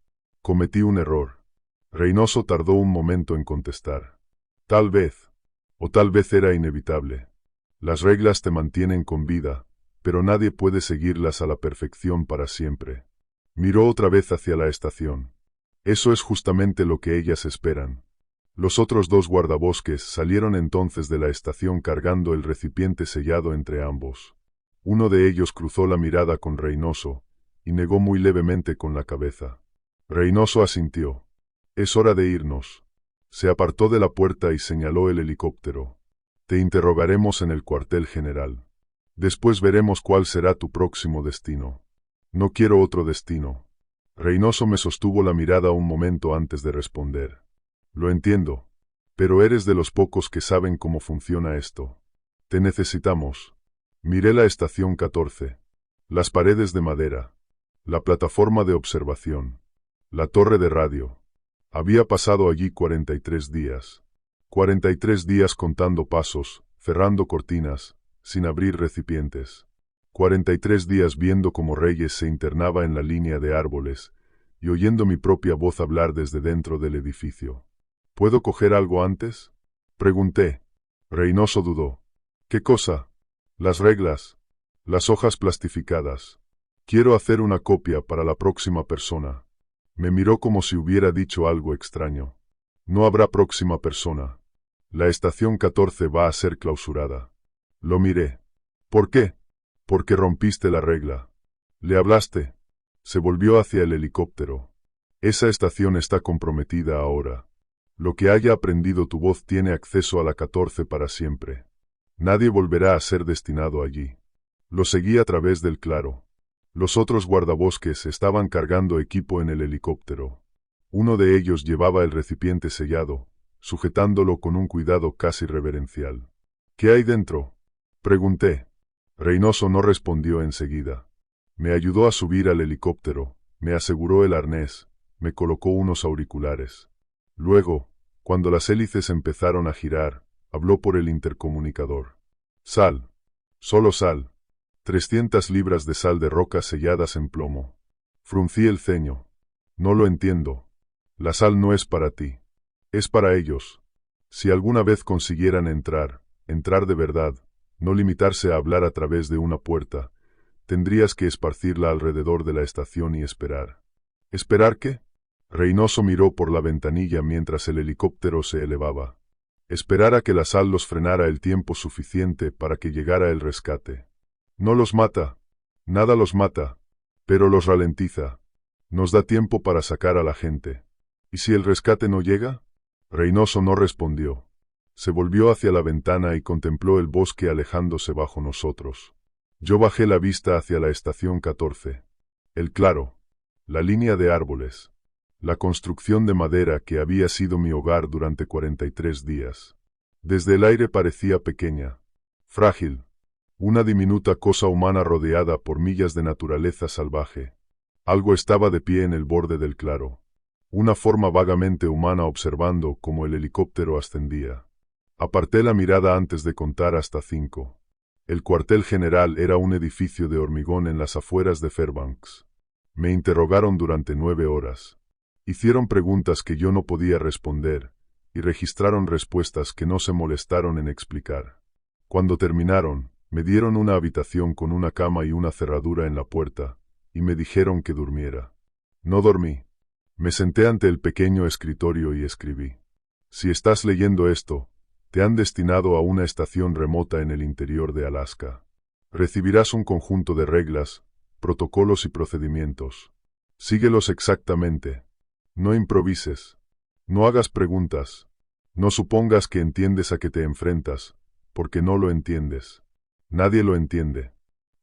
[SPEAKER 1] Cometí un error. Reynoso tardó un momento en contestar. Tal vez. O tal vez era inevitable. Las reglas te mantienen con vida, pero nadie puede seguirlas a la perfección para siempre. Miró otra vez hacia la estación. Eso es justamente lo que ellas esperan. Los otros 2 guardabosques salieron entonces de la estación cargando el recipiente sellado entre ambos. Uno de ellos cruzó la mirada con Reynoso, y negó muy levemente con la cabeza. Reynoso asintió. Es hora de irnos. Se apartó de la puerta y señaló el helicóptero. Te interrogaremos en el cuartel general. Después veremos cuál será tu próximo destino. No quiero otro destino. Reynoso me sostuvo la mirada un momento antes de responder. Lo entiendo. Pero eres de los pocos que saben cómo funciona esto. Te necesitamos. Miré la estación 14. Las paredes de madera. La plataforma de observación. La torre de radio. Había pasado allí 43 días. 43 días contando pasos, cerrando cortinas, sin abrir recipientes. 43 días viendo cómo Reyes se internaba en la línea de árboles, y oyendo mi propia voz hablar desde dentro del edificio. ¿Puedo coger algo antes? Pregunté. Reynoso dudó. ¿Qué cosa? Las reglas. Las hojas plastificadas. Quiero hacer una copia para la próxima persona. Me miró como si hubiera dicho algo extraño. No habrá próxima persona. La estación 14 va a ser clausurada. Lo miré. ¿Por qué? Porque rompiste la regla. ¿Le hablaste? Se volvió hacia el helicóptero. Esa estación está comprometida ahora. Lo que haya aprendido tu voz tiene acceso a la 14 para siempre. Nadie volverá a ser destinado allí. Lo seguí a través del claro. Los otros guardabosques estaban cargando equipo en el helicóptero. Uno de ellos llevaba el recipiente sellado, sujetándolo con un cuidado casi reverencial. ¿Qué hay dentro? Pregunté. Reynoso no respondió enseguida. Me ayudó a subir al helicóptero, me aseguró el arnés, me colocó unos auriculares. Luego, cuando las hélices empezaron a girar, habló por el intercomunicador. Sal. Solo sal. 300 libras de sal de roca selladas en plomo. Fruncí el ceño. No lo entiendo. La sal no es para ti. Es para ellos. Si alguna vez consiguieran entrar de verdad, no limitarse a hablar a través de una puerta, tendrías que esparcirla alrededor de la estación y esperar. ¿Esperar qué? Reynoso miró por la ventanilla mientras el helicóptero se elevaba. Esperar a que la sal los frenara el tiempo suficiente para que llegara el rescate. No los mata. Nada los mata. Pero los ralentiza. Nos da tiempo para sacar a la gente. ¿Y si el rescate no llega? Reynoso no respondió. Se volvió hacia la ventana y contempló el bosque alejándose bajo nosotros. Yo bajé la vista hacia la estación 14. El claro. La línea de árboles. La construcción de madera que había sido mi hogar durante 43 días. Desde el aire parecía pequeña. Frágil. Una diminuta cosa humana rodeada por millas de naturaleza salvaje. Algo estaba de pie en el borde del claro. Una forma vagamente humana observando cómo el helicóptero ascendía. Aparté la mirada antes de contar hasta 5. El cuartel general era un edificio de hormigón en las afueras de Fairbanks. Me interrogaron durante 9 horas. Hicieron preguntas que yo no podía responder, y registraron respuestas que no se molestaron en explicar. Cuando terminaron, me dieron una habitación con una cama y una cerradura en la puerta, y me dijeron que durmiera. No dormí. Me senté ante el pequeño escritorio y escribí. Si estás leyendo esto, te han destinado a una estación remota en el interior de Alaska. Recibirás un conjunto de reglas, protocolos y procedimientos. Síguelos exactamente. No improvises. No hagas preguntas. No supongas que entiendes a qué te enfrentas, porque no lo entiendes. Nadie lo entiende.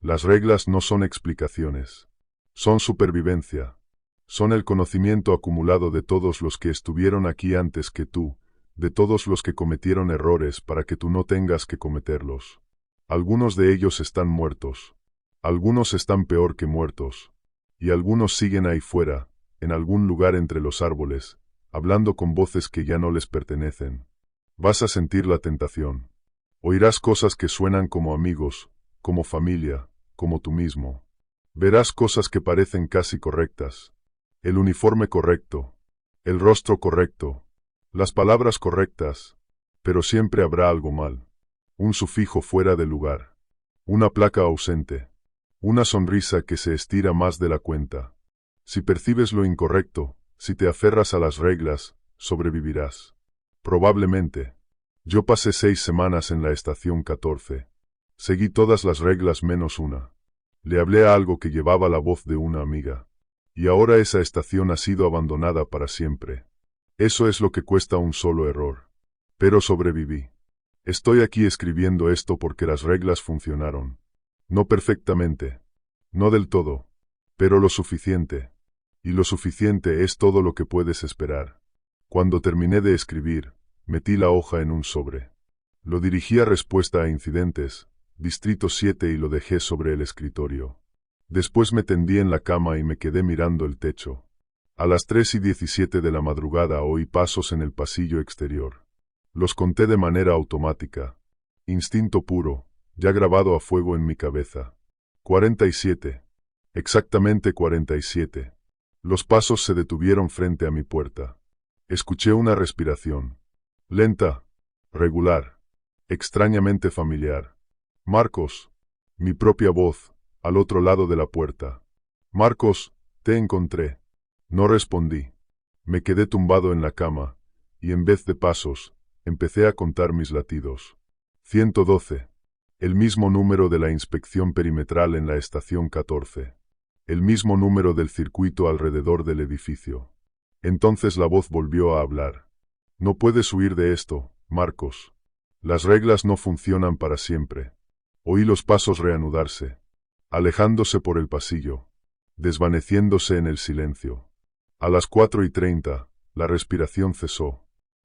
[SPEAKER 1] Las reglas no son explicaciones. Son supervivencia. Son el conocimiento acumulado de todos los que estuvieron aquí antes que tú, de todos los que cometieron errores para que tú no tengas que cometerlos. Algunos de ellos están muertos. Algunos están peor que muertos. Y algunos siguen ahí fuera, en algún lugar entre los árboles, hablando con voces que ya no les pertenecen. Vas a sentir la tentación. Oirás cosas que suenan como amigos, como familia, como tú mismo. Verás cosas que parecen casi correctas. El uniforme correcto. El rostro correcto. Las palabras correctas. Pero siempre habrá algo mal. Un sufijo fuera de lugar. Una placa ausente. Una sonrisa que se estira más de la cuenta. Si percibes lo incorrecto, si te aferras a las reglas, sobrevivirás. Probablemente. Yo pasé 6 semanas en la estación 14. Seguí todas las reglas menos una. Le hablé a algo que llevaba la voz de una amiga. Y ahora esa estación ha sido abandonada para siempre. Eso es lo que cuesta un solo error. Pero sobreviví. Estoy aquí escribiendo esto porque las reglas funcionaron. No perfectamente. No del todo. Pero lo suficiente. Y lo suficiente es todo lo que puedes esperar. Cuando terminé de escribir, metí la hoja en un sobre. Lo dirigí a respuesta a incidentes, Distrito 7 y lo dejé sobre el escritorio. Después me tendí en la cama y me quedé mirando el techo. A las 3:17 de la madrugada oí pasos en el pasillo exterior. Los conté de manera automática. Instinto puro, ya grabado a fuego en mi cabeza. 47. Exactamente 47. Los pasos se detuvieron frente a mi puerta. Escuché una respiración. Lenta, regular, extrañamente familiar. Marcos. Mi propia voz, al otro lado de la puerta. Marcos, te encontré. No respondí. Me quedé tumbado en la cama, y en vez de pasos, Empecé a contar mis latidos. 112. El mismo número de la inspección perimetral en la estación 14. El mismo número del circuito alrededor del edificio. Entonces la voz volvió a hablar. No puedes huir de esto, Marcos. Las reglas no funcionan para siempre. Oí los pasos reanudarse, alejándose por el pasillo, desvaneciéndose en el silencio. A las 4:30, la respiración cesó.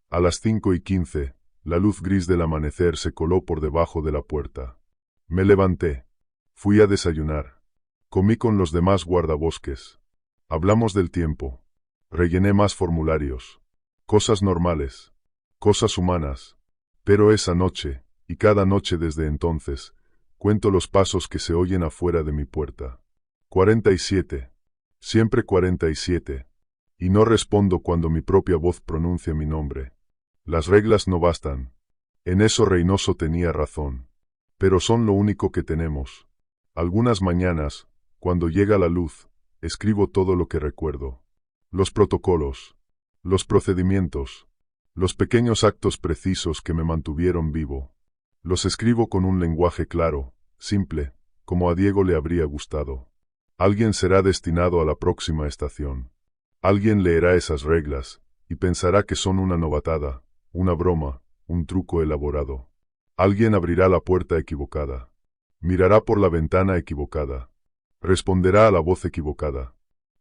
[SPEAKER 1] A las 5:15, la luz gris del amanecer se coló por debajo de la puerta. Me levanté. Fui a desayunar. Comí con los demás guardabosques. Hablamos del tiempo. Rellené más formularios. Cosas normales. Cosas humanas. Pero esa noche, y cada noche desde entonces, cuento los pasos que se oyen afuera de mi puerta. 47. Siempre 47. Y no respondo cuando mi propia voz pronuncia mi nombre. Las reglas no bastan. En eso Reynoso tenía razón. Pero son lo único que tenemos. Algunas mañanas, cuando llega la luz, escribo todo lo que recuerdo. Los protocolos. Los procedimientos. Los pequeños actos precisos que me mantuvieron vivo. Los escribo con un lenguaje claro, simple, como a Diego le habría gustado. Alguien será destinado a la próxima estación. Alguien leerá esas reglas, y pensará que son una novatada, una broma, un truco elaborado. Alguien abrirá la puerta equivocada. Mirará por la ventana equivocada. Responderá a la voz equivocada.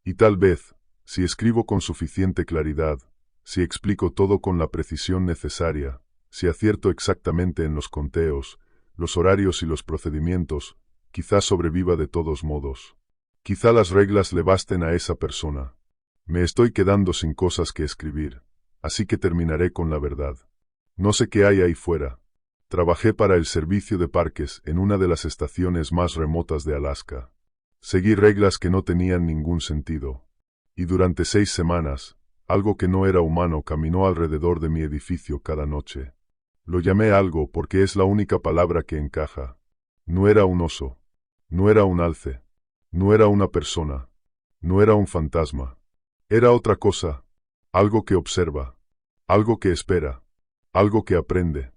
[SPEAKER 1] Y tal vez, si escribo con suficiente claridad, si explico todo con la precisión necesaria, si acierto exactamente en los conteos, los horarios y los procedimientos, quizá sobreviva de todos modos. Quizá las reglas le basten a esa persona. Me estoy quedando sin cosas que escribir, así que terminaré con la verdad. No sé qué hay ahí fuera. Trabajé para el servicio de parques en una de las estaciones más remotas de Alaska. Seguí reglas que no tenían ningún sentido. Y durante 6 semanas, algo que no era humano caminó alrededor de mi edificio cada noche. Lo llamé algo porque es la única palabra que encaja. No era un oso. No era un alce. No era una persona. No era un fantasma. Era otra cosa. Algo que observa. Algo que espera. Algo que aprende.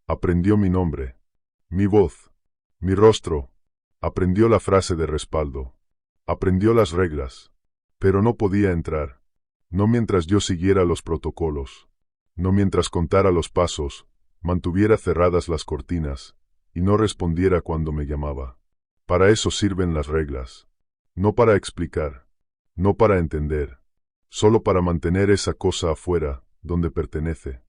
[SPEAKER 1] Aprendió mi nombre. Mi voz. Mi rostro. Aprendió la frase de respaldo. Aprendió las reglas. Pero no podía entrar. No mientras yo siguiera los protocolos. No mientras contara los pasos, mantuviera cerradas las cortinas, y no respondiera cuando me llamaba. Para eso sirven las reglas. No para explicar. No para entender. Solo para mantener esa cosa afuera, donde pertenece.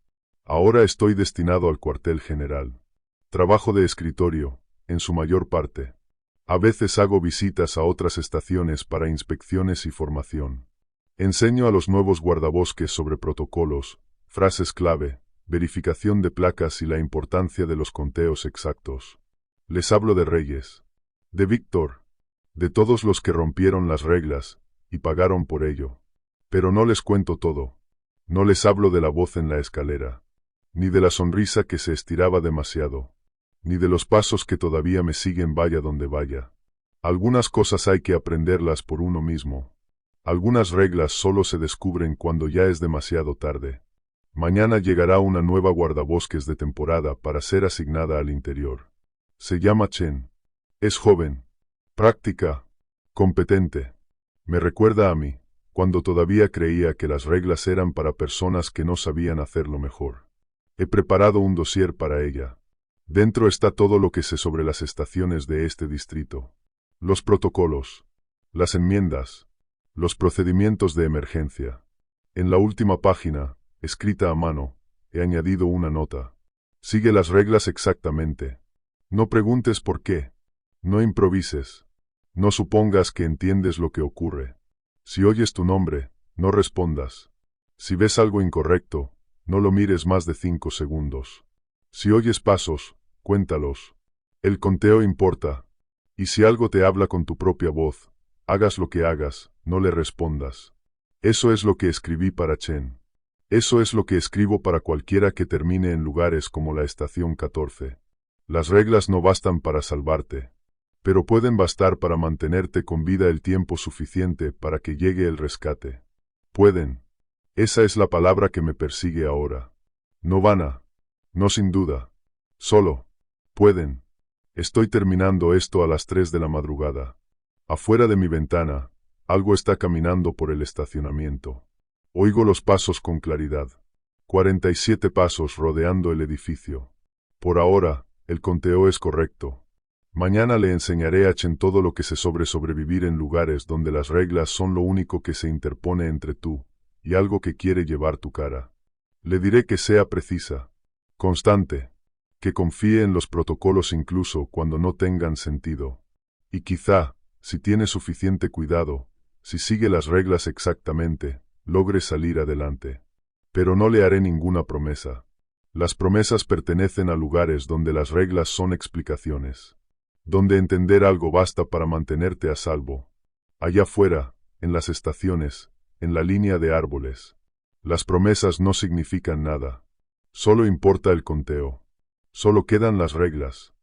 [SPEAKER 1] Ahora estoy destinado al cuartel general. Trabajo de escritorio, en su mayor parte. A veces hago visitas a otras estaciones para inspecciones y formación. Enseño a los nuevos guardabosques sobre protocolos, frases clave, verificación de placas y la importancia de los conteos exactos. Les hablo de Reyes, de Víctor, de todos los que rompieron las reglas y pagaron por ello. Pero no les cuento todo. No les hablo de la voz en la escalera, ni de la sonrisa que se estiraba demasiado, ni de los pasos que todavía me siguen vaya donde vaya. Algunas cosas hay que aprenderlas por uno mismo. Algunas reglas solo se descubren cuando ya es demasiado tarde. Mañana llegará una nueva guardabosques de temporada para ser asignada al interior. Se llama Chen. Es joven, práctica, competente. Me recuerda a mí, cuando todavía creía que las reglas eran para personas que no sabían hacerlo mejor. He preparado un dossier para ella. Dentro está todo lo que sé sobre las estaciones de este distrito. Los protocolos, las enmiendas, los procedimientos de emergencia. En la última página, escrita a mano, he añadido una nota. Sigue las reglas exactamente. No preguntes por qué. No improvises. No supongas que entiendes lo que ocurre. Si oyes tu nombre, no respondas. Si ves algo incorrecto, no lo mires más de 5 segundos. Si oyes pasos, cuéntalos. El conteo importa. Y si algo te habla con tu propia voz, hagas lo que hagas, no le respondas. Eso es lo que escribí para Chen. Eso es lo que escribo para cualquiera que termine en lugares como la estación 14. Las reglas no bastan para salvarte, pero pueden bastar para mantenerte con vida el tiempo suficiente para que llegue el rescate. Pueden. Esa es la palabra que me persigue ahora. No van a. No, sin duda. Solo. Pueden. Estoy terminando esto a las 3 de la madrugada. Afuera de mi ventana, algo está caminando por el estacionamiento. Oigo los pasos con claridad. 47 pasos rodeando el edificio. Por ahora, el conteo es correcto. Mañana le enseñaré a Chen todo lo que sé sobre sobrevivir en lugares donde las reglas son lo único que se interpone entre tú y algo que quiere llevar tu cara. Le diré que sea precisa, constante, que confíe en los protocolos incluso cuando no tengan sentido. Y quizá, si tiene suficiente cuidado, si sigue las reglas exactamente, logre salir adelante. Pero no le haré ninguna promesa. Las promesas pertenecen a lugares donde las reglas son explicaciones. Donde entender algo basta para mantenerte a salvo. Allá afuera, en las estaciones, en la línea de árboles. Las promesas no significan nada. Solo importa el conteo. Solo quedan las reglas.